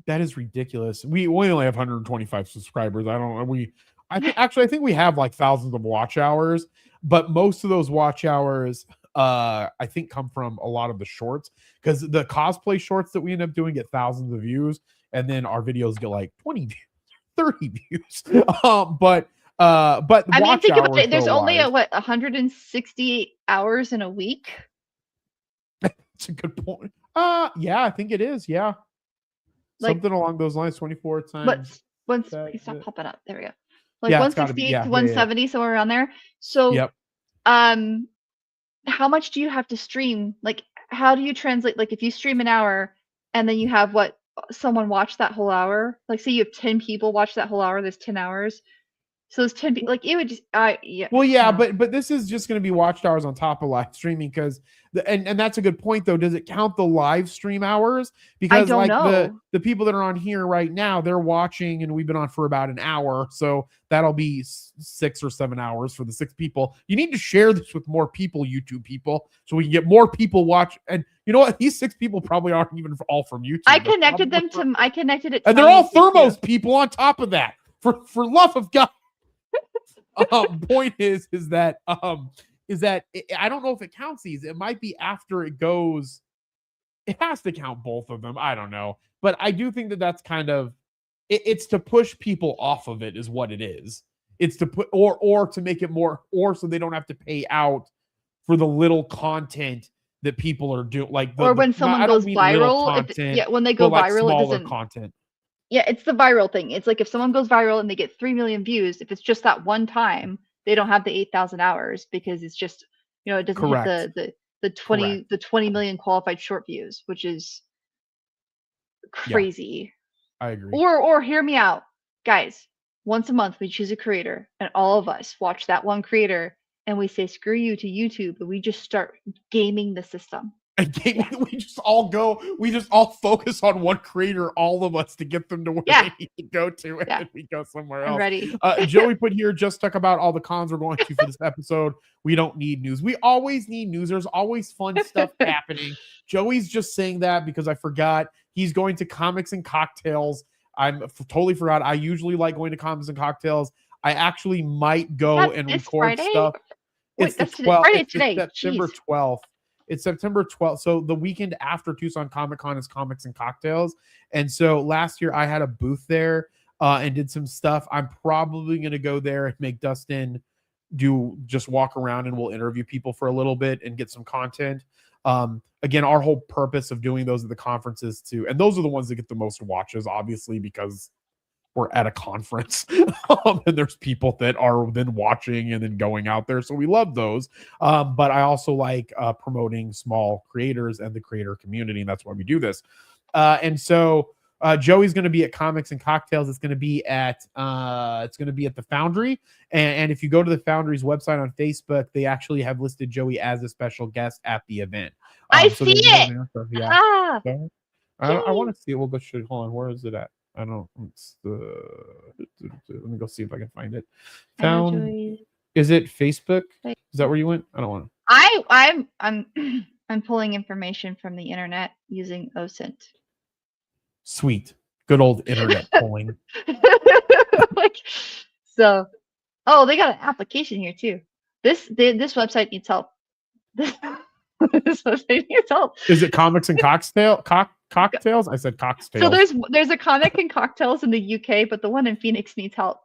That is ridiculous. We only have 125 subscribers. I think we have like thousands of watch hours, but most of those watch hours, I think, come from a lot of the shorts because the cosplay shorts that we end up doing get thousands of views, and then our videos get like 20, 30 views. But I mean, think about it. There's only 160 hours in a week. That's a good point. Yeah, I think it is. Yeah, something along those lines. 24 times. Please stop popping up. There we go. Like 168 to 170, somewhere around there. So, how much do you have to stream? Like, how do you translate? Like, if you stream an hour and then you have someone watch that whole hour. Like, say you have 10 people watch that whole hour, there's 10 hours. So those 10 people, like, it would just, yeah, Well, yeah, no. but this is just going to be watched hours on top of live streaming because and that's a good point though. Does it count the live stream hours? I Because don't like know. the people that are on here right now, they're watching, and we've been on for about an hour, so that'll be 6 or 7 hours for the 6 people. You need to share this with more people, YouTube people, so we can get more people watch. And you know what? These 6 people probably aren't even all from YouTube. I connected it to and my they're all YouTube too. Thermos people on top of that. For love of God. Point is that I don't know if it counts these. It might be after it goes. It has to count both of them. I don't know, but I do think that that's kind of it's to push people off of it is what it is. It's to put or to make it more or so they don't have to pay out for the little content that people are doing. Like Or when not, someone I don't goes mean little viral, content, when they but go like viral, it smaller doesn't. content. Yeah, it's the viral thing. It's like if someone goes viral and they get 3 million views, if it's just that one time, they don't have the 8,000 hours because it's just, it doesn't hit Correct. the Correct. 20 million qualified short views, which is crazy. Yeah, I agree. Or hear me out, guys. Once a month we choose a creator and all of us watch that one creator and we say screw you to YouTube and we just start gaming the system. And we just all focus on one creator, all of us, to get them to where they need to go to, and then we go somewhere else. I'm ready. Joey put here, just talk about all the cons we're going to for this episode. We don't need news. We always need news. There's always fun stuff happening. Joey's just saying that because I forgot he's going to Comics and Cocktails. Totally forgot. I usually like going to Comics and Cocktails. I actually might go and record Friday? stuff. Wait, It's the 12th. It's today. September 12th. It's September 12th. So the weekend after Tucson Comic Con is Comics and Cocktails. And so last year I had a booth there and did some stuff. I'm probably going to go there and make Dustin just walk around, and we'll interview people for a little bit and get some content. Again, our whole purpose of doing those at the conferences too. And those are the ones that get the most watches, obviously, because we're at a conference and there's people that are then watching and then going out there. So we love those. But I also like promoting small creators and the creator community. And that's why we do this. And so Joey's going to be at Comics and Cocktails. It's going to be at the Foundry. And if you go to the Foundry's website on Facebook, they actually have listed Joey as a special guest at the event. I see it. Yeah. Ah, so, I want to see it. We'll go show. Hold on. Where is it at? I don't. It's let me go see if I can find it. Is it Facebook? Is that where you went? I don't want to. I'm pulling information from the internet using OSINT. Sweet, good old internet pulling. So, they got an application here too. This website needs help. This website needs help. Is it Comics and Cocktails? I said cocktails. So there's a Comic and Cocktails in the UK, but the one in Phoenix needs help.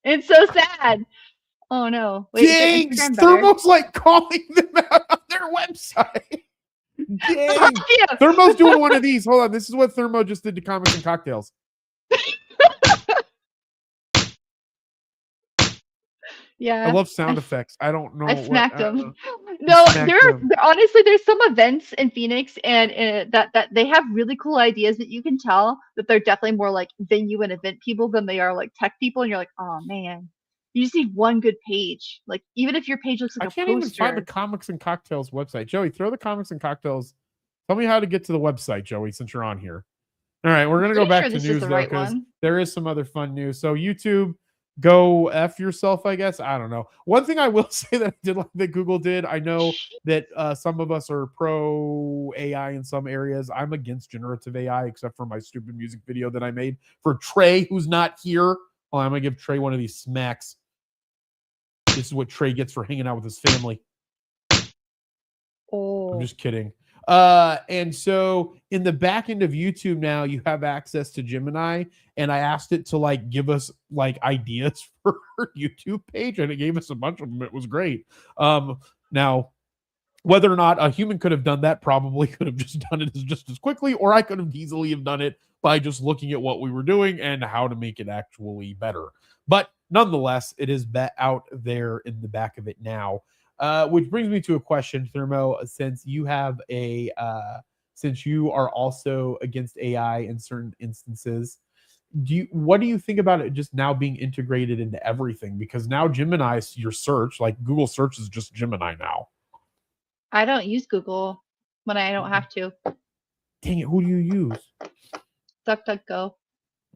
It's so sad. Oh no! Wait, dang, Thermo's like calling them out on their website. Dang, Thermo's doing one of these. Hold on, this is what Thermo just did to Comics and Cocktails. Yeah, I love sound effects. I don't know. I smacked them. No, honestly, there's some events in Phoenix, and that they have really cool ideas that you can tell that they're definitely more like venue and event people than they are like tech people. And you're like, oh man, you just need one good page. Like even if your page looks like a poster. I can't even find the Comics and Cocktails website. Joey, throw the Comics and Cocktails. Tell me how to get to the website, Joey, since you're on here. All right, we're gonna go back to news though, because there is some other fun news. So YouTube. Go F yourself, I guess. I don't know. One thing I will say that I did like that Google did, I know that some of us are pro AI in some areas. I'm against generative AI, except for my stupid music video that I made for Trey, who's not here. Oh, I'm going to give Trey one of these smacks. This is what Trey gets for hanging out with his family. Oh. I'm just kidding. And so in the back end of YouTube now, you have access to Gemini, and I asked it to like give us like ideas for her YouTube page, and it gave us a bunch of them. It was great. Now, whether or not a human could have done that, probably could have just done it just as quickly, or I could have easily have done it by just looking at what we were doing and how to make it actually better. But nonetheless, it is out there in the back of it now. Which brings me to a question, Thermo, since you have a since you are also against AI in certain instances, what do you think about it just now being integrated into everything? Because now Gemini, your search, like Google search is just Gemini now. I don't use Google when I don't have to. Dang it, who do you use? DuckDuckGo.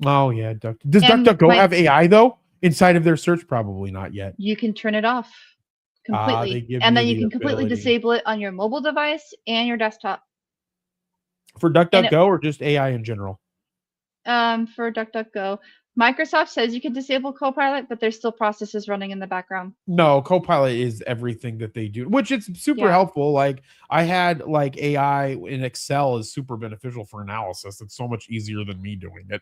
Oh yeah, does And DuckDuckGo have AI though inside of their search? Probably not yet. You can turn it off They completely, give and you then you the can completely ability. disable it on your mobile device and your desktop. For DuckDuckGo or just AI in general? For DuckDuckGo, Microsoft says you can disable Copilot, but there's still processes running in the background. No, Copilot is everything that they do, which it's super helpful. Like I had like AI in Excel is super beneficial for analysis. It's so much easier than me doing it.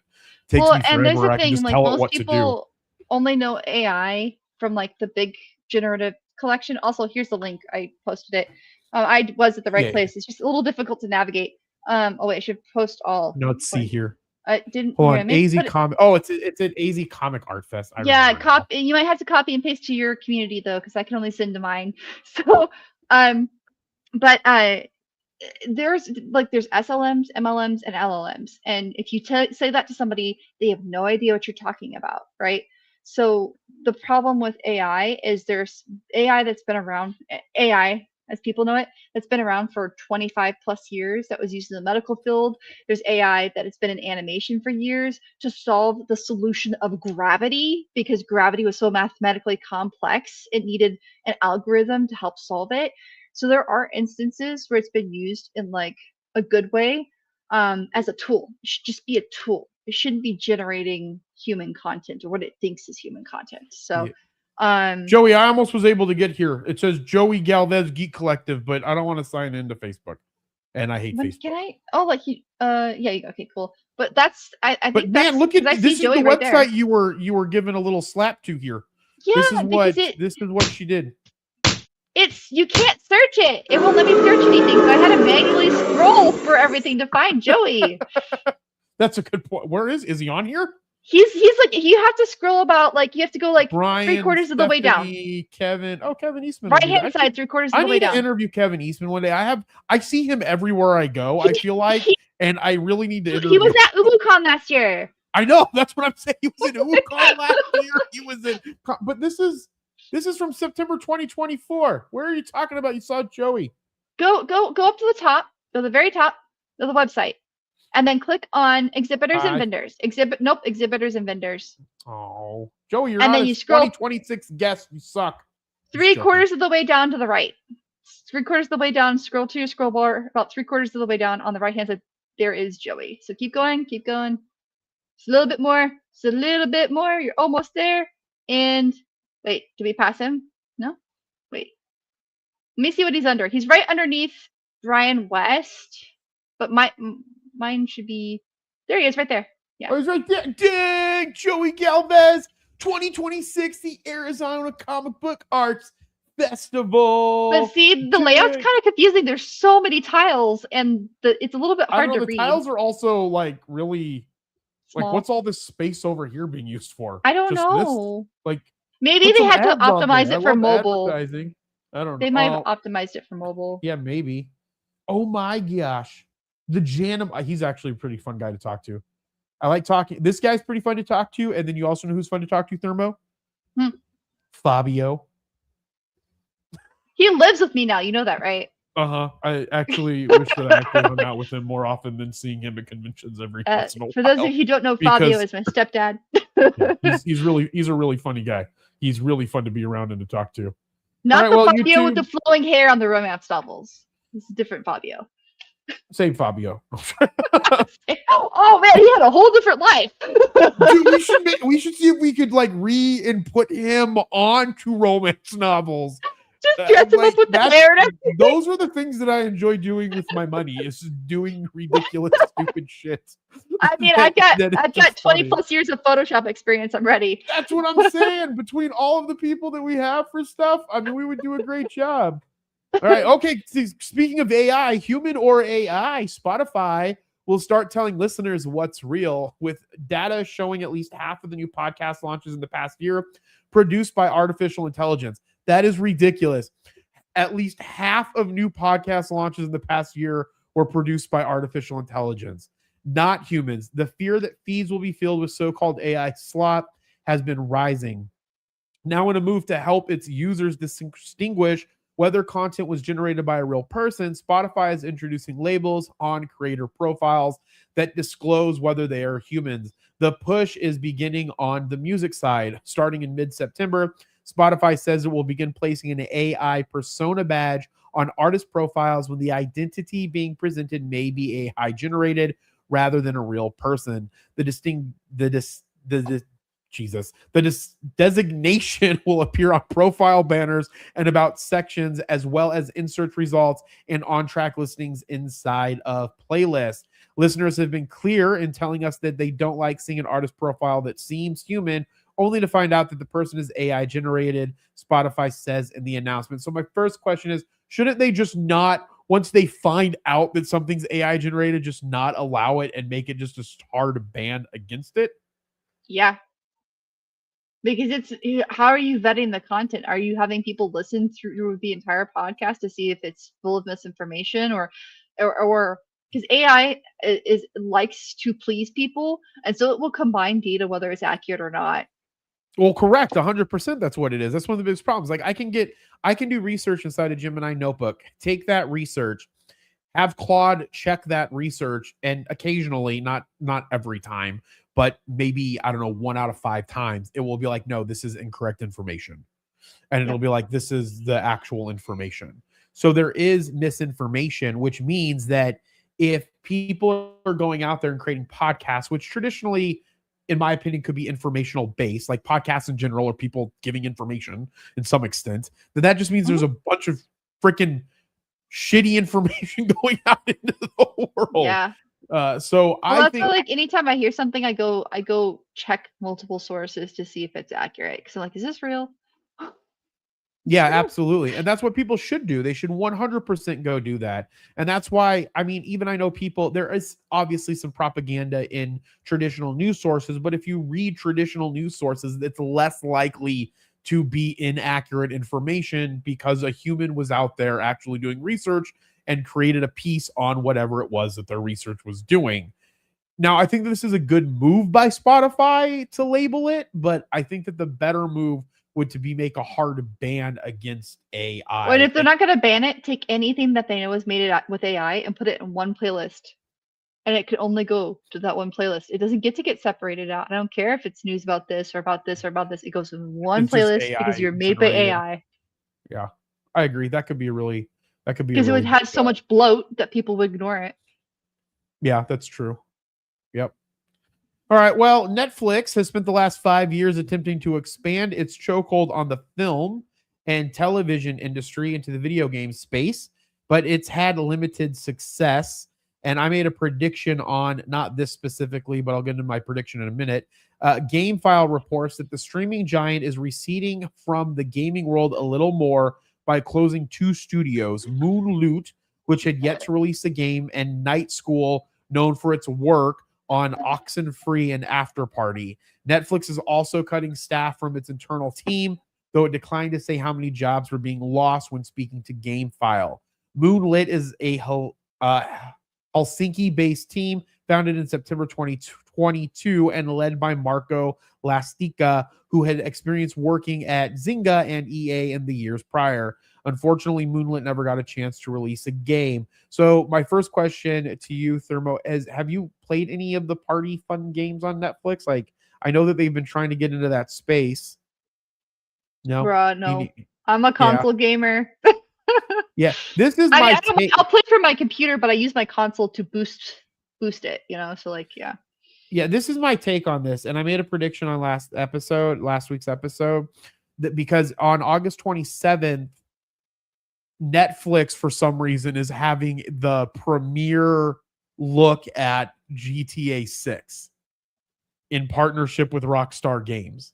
Takes me And there's forever. the I can thing, just like tell it most what to do. people only know AI from like the big generative collection. Also, here's the link. I posted it. I was at the right place. It's just a little difficult to navigate. Oh wait, I should post all. No, let's see here. Didn't Hold here, on. AZ Comic. Oh, it's an AZ Comic Art Fest. Yeah, copy. You might have to copy and paste to your community though, because I can only send to mine. So, but there's SLMs, MLMs, and LLMs, and if you say that to somebody, they have no idea what you're talking about, right? So the problem with AI is there's AI that's been around, AI as people know it, that's been around for 25 plus years, that was used in the medical field. There's AI that has been in animation for years to solve the solution of gravity, because gravity was so mathematically complex, it needed an algorithm to help solve it. So there are instances where it's been used in like a good way, as a tool. It should just be a tool. It shouldn't be generating human content or what it thinks is human content. So, Joey, I almost was able to get here. It says Joey Galvez Geek Collective, but I don't want to sign into Facebook, and I hate Facebook. Can I? Oh, like you? Yeah. Okay, cool. But that's I think. But man, look at this is the website you were given a little slap to here. Yeah, this is what she did. You can't search it. It won't let me search anything, so I had to manually scroll for everything to find Joey. That's a good point. Where is he on here? He's like, you have to scroll about, like, you have to go like Brian, 3/4 of the way down. Kevin Eastman. Right hand side, 3/4 of the way down. I need to interview Kevin Eastman one day. I see him everywhere I go, I feel like, and I really need to interview him. He was at UbuCon last year. I know, that's what I'm saying. He was at UbuCon last year. He was in, but this is from September 2024. Where are you talking about? You saw Joey. Go up to the top, to the very top of the website, and then click on exhibitors and vendors. Exhibitors and vendors. Oh, Joey, you're and not then a you scroll 2026 guest. You suck. 3/4 of the way down to the right. 3/4 of the way down. Scroll to your scroll bar. About 3/4 of the way down on the right hand side, there is Joey. So keep going. Keep going. Just a little bit more. Just a little bit more. You're almost there. And wait, did we pass him? No? Wait. Let me see what he's under. He's right underneath Brian West. But mine should be... There he is, right there. Yeah. Oh, he's right there. Dang! Joey Galvez, 2026, the Arizona Comic Book Arts Festival. But see, the layout's kind of confusing. There's so many tiles, and it's a little bit hard to read. The tiles are also, like, really... Small. Like, what's all this space over here being used for? I don't know. Like, maybe they had to optimize it for mobile. I don't know. They might have optimized it for mobile. Yeah, maybe. Oh my gosh. The Janum, he's actually a pretty fun guy to talk to. I like talking. This guy's pretty fun to talk to. And then you also know who's fun to talk to, Thermo? Fabio. He lives with me now. You know that, right? I actually wish that I actually hung out with him more often than seeing him at conventions every once in a while. For those of you who don't know, Fabio is my stepdad. He's a really funny guy. He's really fun to be around and to talk to. Not the Fabio with the flowing hair on the romance novels. It's a different Fabio. Same Fabio. Oh man, he had a whole different life. Dude, we should see if we could like re-input him onto romance novels. Just dress him up with the hair and everything. Those are the things that I enjoy doing with my money, is doing ridiculous, stupid shit. I mean, I've got 20 plus years of Photoshop experience. I'm ready. That's what I'm saying. Between all of the people that we have for stuff, I mean, we would do a great job. All right. Okay. Speaking of AI, human or AI, Spotify will start telling listeners what's real, with data showing at least half of the new podcast launches in the past year produced by artificial intelligence. That is ridiculous. At least half of new podcast launches in the past year were produced by artificial intelligence, not humans. The fear that feeds will be filled with so-called AI slop has been rising. Now, in a move to help its users distinguish whether content was generated by a real person, Spotify is introducing labels on creator profiles that disclose whether they are humans. The push is beginning on the music side. Starting in mid September, Spotify says it will begin placing an AI persona badge on artist profiles when the identity being presented may be AI generated rather than a real person. The distinct the Jesus. The designation will appear on profile banners and about sections, as well as in search results and on track listings inside of playlists. Listeners have been clear in telling us that they don't like seeing an artist profile that seems human, only to find out that the person is AI generated, Spotify says in the announcement. So, my first question is, shouldn't they just not, once they find out that something's AI generated, just not allow it and make it just a hard ban against it? Yeah, because how are you vetting the content? Are you having people listen through the entire podcast to see if it's full of misinformation, or because AI is likes to please people, and so it will combine data whether it's accurate or not. Well, correct, 100%. That's what it is. That's one of the biggest problems. Like I can do research inside a Gemini notebook, take that research, have Claude check that research, and occasionally, not every time, but maybe I don't know, 1 out of 5 times, it will be like, no, this is incorrect information, and Yeah. it'll be like, this is the actual information. So there is misinformation, which means that if people are going out there and creating podcasts, which traditionally, in my opinion, could be informational based, like podcasts in general are people giving information in some extent, then that just means there's Mhm. a bunch of freaking shitty information going out into the world. Yeah. So Well, I that's why, think, like, anytime I hear something, I go check multiple sources to see if it's accurate. Because I'm like, is this real? Is yeah, this real? absolutely. And that's what people should do. They should 100% go do that. And that's why, I mean, even I know people, there is obviously some propaganda in traditional news sources, but if you read traditional news sources, it's less likely to be inaccurate information because a human was out there actually doing research and created a piece on whatever it was that their research was doing. Now, I think this is a good move by Spotify to label it, but I think that the better move would to be make a hard ban against Or AI. if they're not gonna ban it, take anything that they know is made it with AI and put it in one playlist, and it could only go to that one playlist. It doesn't get to get separated out. I don't care if it's news about this or about this or about this. It goes in one It's just playlist because AI you're made by generated. AI. Yeah, I agree. That could be a Because it would really good. have so much bloat that people would ignore it. Yeah, that's true. Yep. All right. Well, Netflix has spent the last 5 years attempting to expand its chokehold on the film and television industry into the video game space, but it's had limited success. And I made a prediction on not this specifically, but I'll get into my prediction in a minute. GameFile reports that the streaming giant is receding from the gaming world a little more by closing 2 studios, Moonloot, which had yet to release a game, and Night School, known for its work on Oxenfree and After Party. Netflix is also cutting staff from its internal team, though it declined to say how many jobs were being lost when speaking to GameFile. Moonlit is a Helsinki-based team founded in September 2022 and led by Marco Lastica, who had experience working at Zynga and EA in the years prior. Unfortunately, Moonlit never got a chance to release a game. So my first question to you, Thermo, is have you played any of the party fun games on Netflix? Like, I know that they've been trying to get into that space. No? Bruh, no. I'm a Yeah. console gamer. Yeah. This is I mean, my I don't, take. I'll play from my computer, but I use my console to boost it, So like, yeah. Yeah, this is my take on this. And I made a prediction on last week's episode, that because on August 27th, Netflix, for some reason, is having the premiere look at GTA 6 in partnership with Rockstar Games.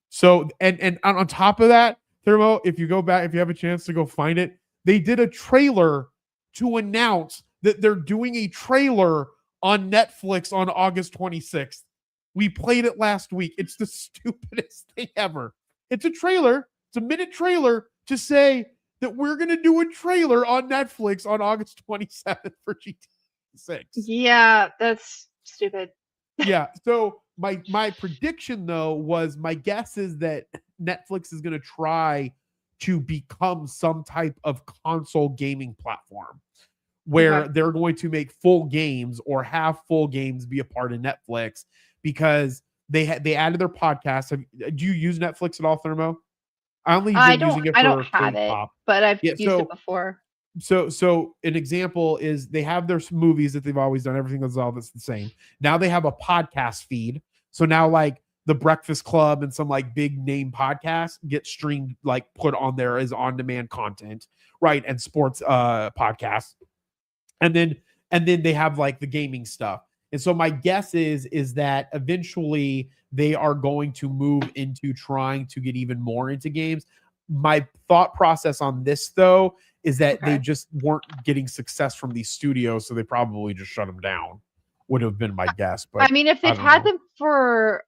So, and on top of that, Thermo, if you go back, if you have a chance to go find it, they did a trailer to announce that they're doing a trailer on Netflix on August 26th. We played it last week. It's the stupidest thing ever. It's a trailer, it's a minute trailer to say that we're going to do a trailer on Netflix on August 27th for GTA 6. Yeah, that's stupid. Yeah. So my prediction though was my guess is that Netflix is going to try to become some type of console gaming platform where Okay. they're going to make full games or have full games be a part of Netflix because they added their podcast. Do you use Netflix at all, Thermo? I only I been don't using it I don't for have it, K-pop. but I've Yeah, used it so before. so an example is they have their movies that they've always done, everything that's all that's the same. Now they have a podcast feed. So now like the Breakfast Club and some like big name podcasts get streamed, like put on there as on-demand content, right? And sports podcasts. And then they have like the gaming stuff. And so my guess is that eventually they are going to move into trying to get even more into games. My thought process on this though is that they Okay. just weren't getting success from these studios, so they probably just shut them down. Would have been my guess, I but mean, if I they've don't had know. them for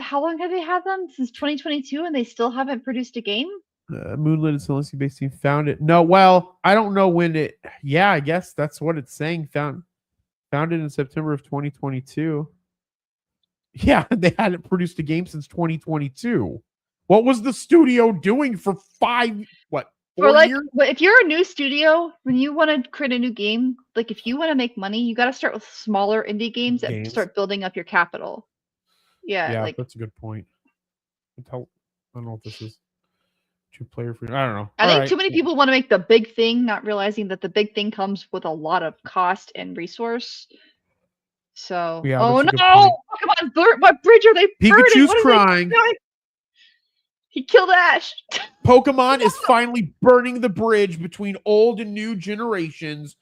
how long have they had them? Since 2022 and they still haven't produced a game? Moonlit and Celestia based team found it. No, well, I don't know when it. Yeah, I guess that's what it's saying. Founded in September of 2022. Yeah, they hadn't produced a game since 2022. What was the studio doing for For 4 years? but if you're a new studio, when you want to create a new game, like if you want to make money, you got to start with smaller indie games and Games. start building up your capital. Yeah, Yeah, like that's a good point. I don't know what this is. Two-player free. I don't know. I All think right. too many people want to make the big thing, not realizing that the big thing comes with a lot of cost and resource. So, Yeah, oh that's a no, good point. Pokemon, what bridge are they burning? Pikachu's What is they crying. doing? He killed Ash. Pokemon is finally burning the bridge between old and new generations.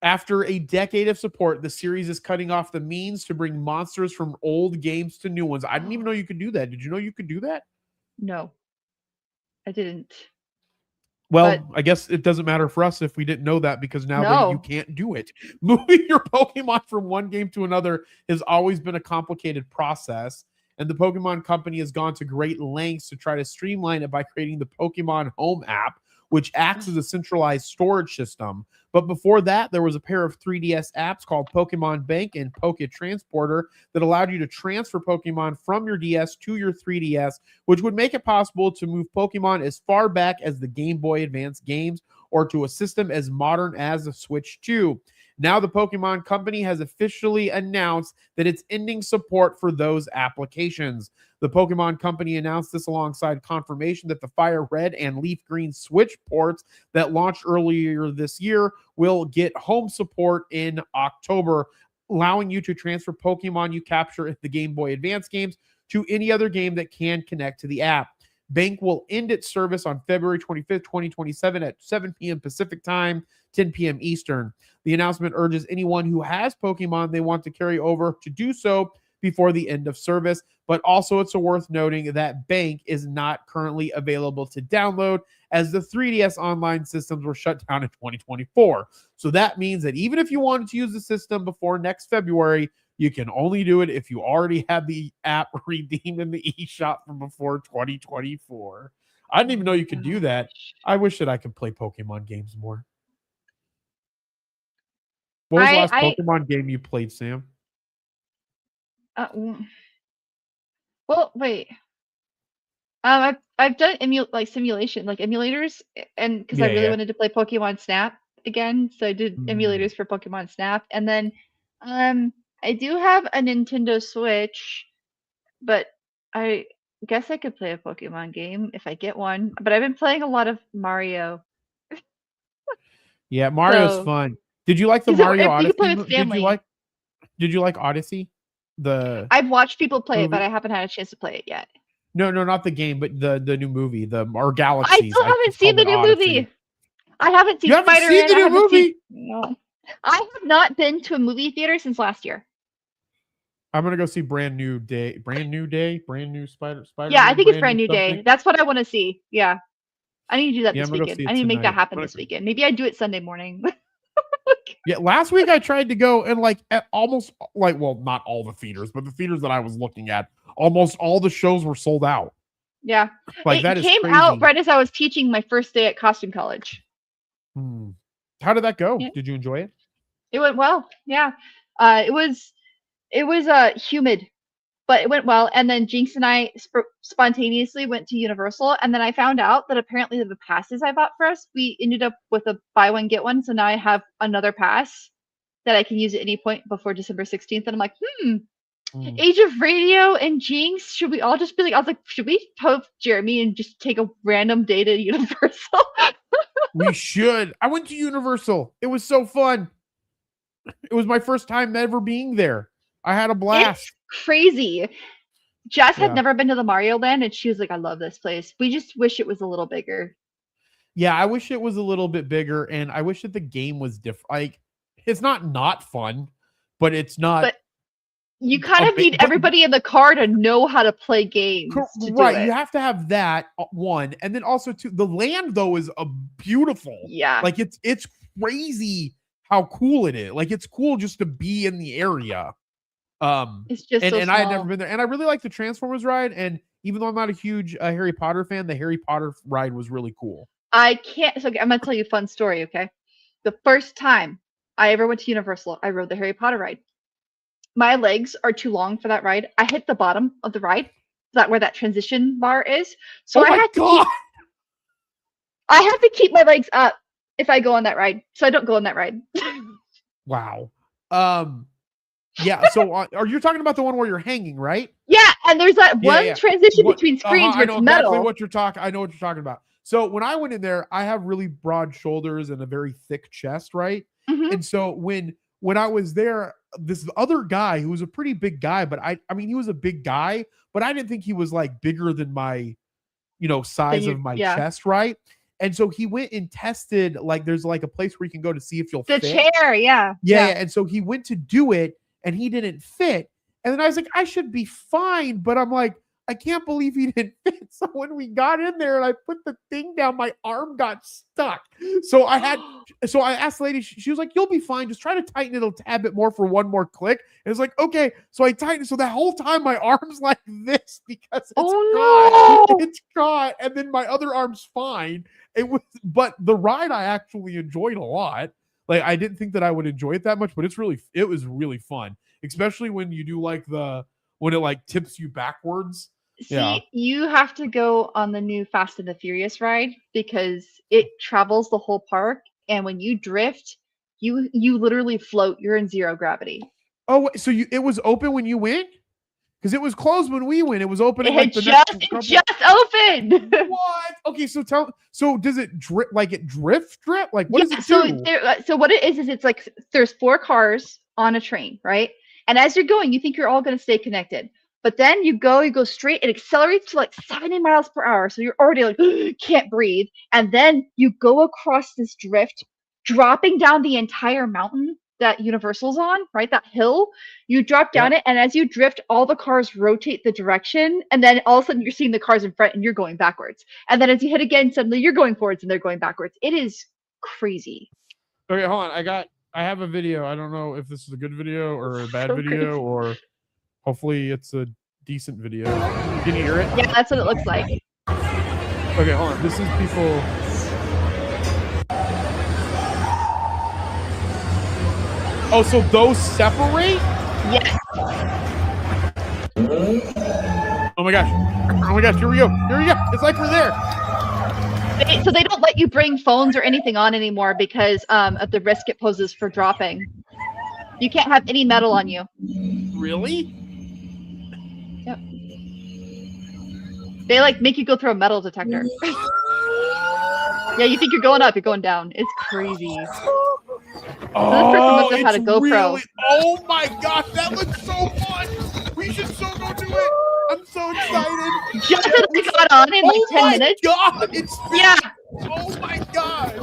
After a decade of support, the series is cutting off the means to bring monsters from old games to new ones. I didn't even know you could do that. Did you know you could do that? No, I didn't. But Well, I guess it doesn't matter for us if we didn't know that because now you no, can't do it. Moving your Pokemon from one game to another has always been a complicated process. And the Pokemon Company has gone to great lengths to try to streamline it by creating the Pokemon Home app, which acts as a centralized storage system. But before that, there was a pair of 3DS apps called Pokemon Bank and Poke Transporter that allowed you to transfer Pokemon from your DS to your 3DS, which would make it possible to move Pokemon as far back as the Game Boy Advance games or to a system as modern as the Switch 2. Now, the Pokemon Company has officially announced that it's ending support for those applications. The Pokemon Company announced this alongside confirmation that the Fire Red and Leaf Green Switch ports that launched earlier this year will get home support in October, allowing you to transfer Pokemon you capture in the Game Boy Advance games to any other game that can connect to the app. Bank will end its service on February 25th, 2027 at 7 p.m. Pacific time, 10 p.m. Eastern. The announcement urges anyone who has Pokemon they want to carry over to do so before the end of service. But also, it's worth noting that Bank is not currently available to download as the 3DS online systems were shut down in 2024. So that means that even if you wanted to use the system before next February, you can only do it if you already have the app redeemed in the eShop from before 2024. I didn't even know you could do that. I wish that I could play Pokemon games more. What was the last I Pokemon game you played, Sam? well, wait. I've done simulation like emulators, and because I Yeah, really yeah. wanted to play Pokemon Snap again, so I did Mm. emulators for Pokemon Snap, and then um I do have a Nintendo Switch, but I guess I could play a Pokemon game if I get one. But I've been playing a lot of Mario, Yeah, Mario's so fun. Did you like the because Mario you can Odyssey? play with Did you family. like Odyssey? The I've watched people play it, but movie? I haven't had a chance to play it yet. No, no, not the game, but the new movie, the or I Galaxies. still haven't It's seen called the an new Odyssey. movie. I haven't You seen haven't seen Spider-Man. the I new haven't seen. movie? No. I have not been to a movie theater since last year. I'm gonna go see brand new Yeah, I Spider-Man, think it's brand Brand new New something. Day. That's what I want to see. Yeah, I need to do that Yeah, I'm this gonna go weekend. see I it need to make that tonight. happen this weekend. Maybe I do it Sunday morning. Yeah, last week I tried to go and like at almost like well, not all the theaters, but the theaters that I was looking at, almost all the shows were sold out. Yeah. Like, that It is came crazy. out right as I was teaching my first day at costume college. How did that go? Yeah. Did you enjoy it? It went well. Yeah. It was humid, but it went well. And then Jinx and I spontaneously went to Universal, and then I found out that apparently the passes I bought for us, we ended up with a buy one get one. So now I have another pass that I can use at any point before December 16th. And I'm like, Age of Radio and Jinx, should we all just be like, I was like, should we post Jeremy and just take a random day to Universal? We should. I went to Universal. It was so fun. It was my first time ever being there. I had a blast. It's crazy. Jess Yeah. had never been to the Mario Land, and she was like, I love this place. We just wish it was a little bigger. Yeah, I wish it was a little bit bigger, and I wish that the game was different. Like, it's not fun, but it's not. But you kind of need everybody in the car to know how to play games. Right, you have to have that one, and then also too. The land though is a beautiful. Yeah, like it's crazy how cool it is. Like, it's cool just to be in the area. It's just and so I had never been there, and I really like the Transformers ride. And even though I'm not a huge Harry Potter fan, the Harry Potter ride was really cool. I can't. So I'm gonna tell you a fun story. Okay, the first time I ever went to Universal, I rode the Harry Potter ride. My legs are too long for that ride. I hit the bottom of the ride, that where that transition bar is. So I had to keep my legs up if I go on that ride. So I don't go on that ride. Wow. Yeah. So are you talking about the one where you're hanging, right? Yeah, and there's that one transition between screens where it's metal. I know what you're talking about. So when I went in there, I have really broad shoulders and a very thick chest, right? Mm-hmm. And so when I was there, this other guy who was a pretty big guy, but I mean, he was a big guy, but I didn't think he was like bigger than my, size of my chest, right? And so he went and tested, like, there's like a place where you can go to see if you'll fit. The chair, yeah. And so he went to do it, and he didn't fit. And then I was like, I should be fine. But I'm like, I can't believe he didn't fit. So when we got in there and I put the thing down, my arm got stuck. So I asked the lady, she was like, you'll be fine. Just try to tighten it a tad bit more for one more click. And it's like, okay. So I tightened it. So that whole time my arm's like this because it's caught. And then my other arm's fine. But the ride I actually enjoyed a lot. Like, I didn't think that I would enjoy it that much, but it was really fun, especially when you do like when it like tips you backwards. See, you have to go on the new Fast and the Furious ride because it travels the whole park, and when you drift, you literally float. You're in zero gravity. Oh, so it was open when you went? Because it was closed when we went. It was open. It just opened. What? Okay, so does it drift? Like, it drift? Like, what does it do? So what it is it's like there's 4 cars on a train, right? And as you're going, you think you're all going to stay connected. But then you go straight, it accelerates to like 70 miles per hour. So you're already like, can't breathe. And then you go across this drift, dropping down the entire mountain that Universal's on, right? That hill. You drop down it, and as you drift, all the cars rotate the direction. And then all of a sudden you're seeing the cars in front and you're going backwards. And then as you hit again, suddenly you're going forwards and they're going backwards. It is crazy. Okay, hold on. I have a video. I don't know if this is a good video or a bad video, or hopefully it's a decent video. Can you hear it? Yeah, that's what it looks like. Okay, hold on. This is people. Oh, so those separate? Yes. Oh my gosh. Here we go. It's like we're there. So they don't let you bring phones or anything on anymore because of the risk it poses for dropping. You can't have any metal on you. Really? Yep. They like make you go through a metal detector. Yeah, you think you're going up, you're going down. It's crazy. Oh, this person must have had a GoPro. Oh my gosh, that looks so fun! We should so go do it! I'm so excited! Just as I got on in like 10 minutes. Oh my god! It's finished. Oh my god!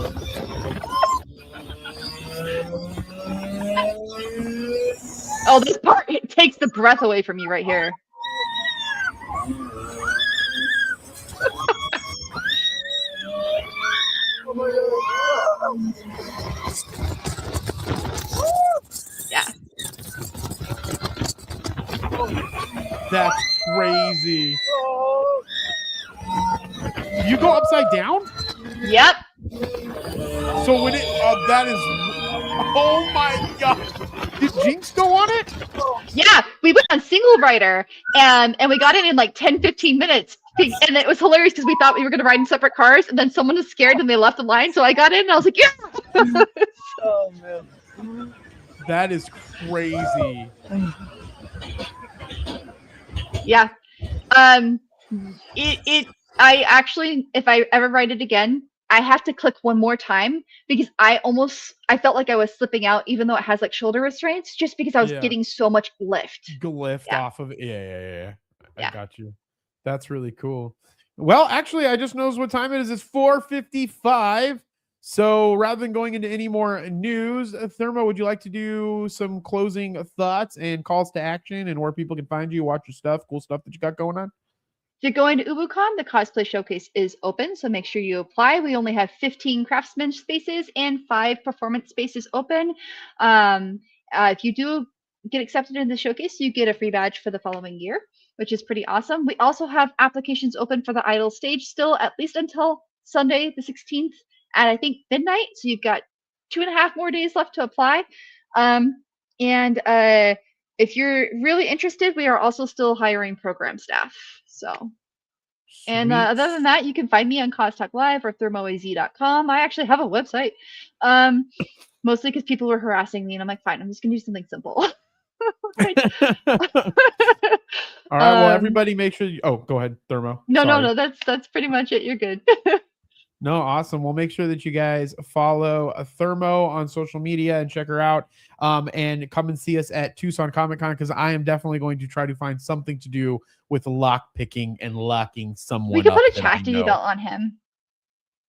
Oh, this part, it takes the breath away from you right here. Yeah. That's crazy. You go upside down? Yep. So when it, that is, oh my God. Did Jinx go on it? Yeah, we went on single rider and we got it in like 10, 15 minutes. And it was hilarious because we thought we were going to ride in separate cars, and then someone was scared and they left the line. So I got in and I was like, yeah. Oh man. That is crazy. Yeah. I actually, if I ever ride it again, I have to click one more time because I felt like I was slipping out, even though it has like shoulder restraints, just because I was getting so much lift. Lift off of it. Yeah. Yeah. I got you. That's really cool. Well, actually, I just noticed what time it is. It's 4:55. So rather than going into any more news, Thermo, would you like to do some closing thoughts and calls to action and where people can find you, watch your stuff, cool stuff that you got going on? If you're going to UbuCon, the cosplay showcase is open, so make sure you apply. We only have 15 craftsman spaces and 5 performance spaces open. If you do get accepted in the showcase, you get a free badge for the following year, which is pretty awesome. We also have applications open for the Idol stage still, at least until Sunday the 16th at I think midnight. So you've got 2.5 more days left to apply. If you're really interested, we are also still hiring program staff. So, and other than that, you can find me on Cause Talk Live or thermoaz.com. I actually have a website, mostly because people were harassing me, and I'm like, fine, I'm just gonna do something simple. All right. Well, everybody, make sure you. Oh, go ahead, Thermo. No. That's pretty much it. You're good. No, awesome. Well, make sure that you guys follow Thermo on social media and check her out. And come and see us at Tucson Comic Con, because I am definitely going to try to find something to do with lock picking and locking someone. We could put a chastity belt on him.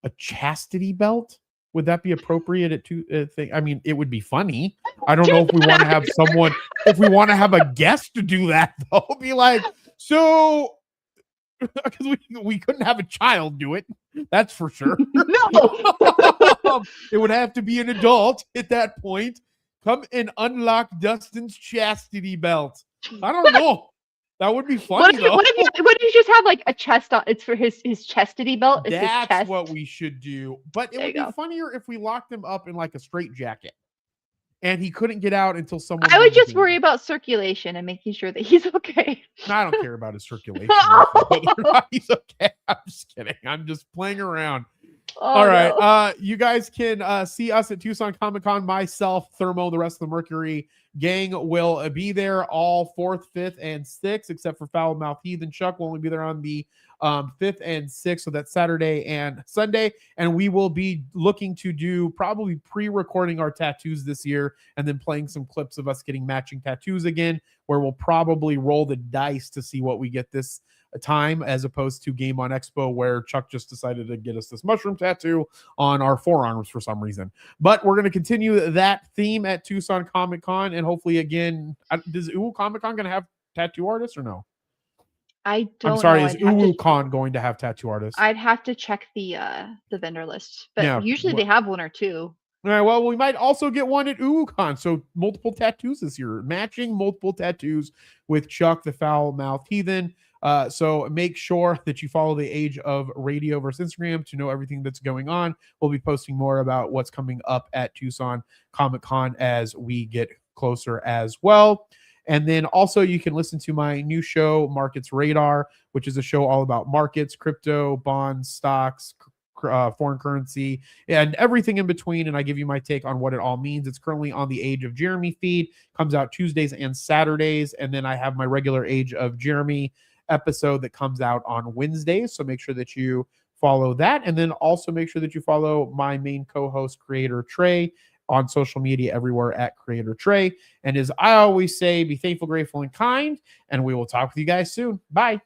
A chastity belt? Would that be appropriate at thing? I mean, it would be funny. I don't know if we want to have someone, if we want to have a guest to do that, though. Be like, so, because we couldn't have a child do it. That's for sure. No. It would have to be an adult at that point. Come and unlock Dustin's chastity belt. I don't know. That would be funny, though. What if you just have like a chest on? It's for his chastity belt. It's That's his chest. what we should do. But it would be funnier if we locked him up in like a straitjacket and he couldn't get out until someone. I would just worry about circulation and making sure that he's okay. No, I don't care about his circulation. Whether or not he's okay. I'm just kidding. I'm just playing around. All right. No. You guys can see us at Tucson Comic Con. Myself, Thermo, the rest of the Mercury gang will be there all 4th, 5th, and 6th, except for Foul Mouth Heathen Chuck will only be there on the 5th and 6th. So that's Saturday and Sunday. And we will be looking to do probably pre-recording our tattoos this year and then playing some clips of us getting matching tattoos again, where we'll probably roll the dice to see what we get this time, as opposed to Game On Expo, where Chuck just decided to get us this mushroom tattoo on our forearms for some reason. But we're going to continue that theme at Tucson Comic Con, and hopefully again, is Uwu Comic Con going to have tattoo artists or no? I don't. I'm sorry, is Uwu Con going to have tattoo artists? I'd have to check the vendor list, but usually they have one or two. All right, well, we might also get one at UwuCon. So multiple tattoos this year, matching multiple tattoos with Chuck, the Foul Mouth Heathen. So make sure that you follow the Age of Radio versus Instagram to know everything that's going on. We'll be posting more about what's coming up at Tucson Comic Con as we get closer as well. And then also you can listen to my new show, Markets Radar, which is a show all about markets, crypto, bonds, stocks, foreign currency, and everything in between. And I give you my take on what it all means. It's currently on the Age of Jeremy feed, comes out Tuesdays and Saturdays. And then I have my regular Age of Jeremy episode that comes out on Wednesdays. So make sure that you follow that. And then also make sure that you follow my main co-host, Creator Trey, on social media everywhere at Creator Trey. And as I always say, be thankful, grateful, and kind. And we will talk with you guys soon. Bye.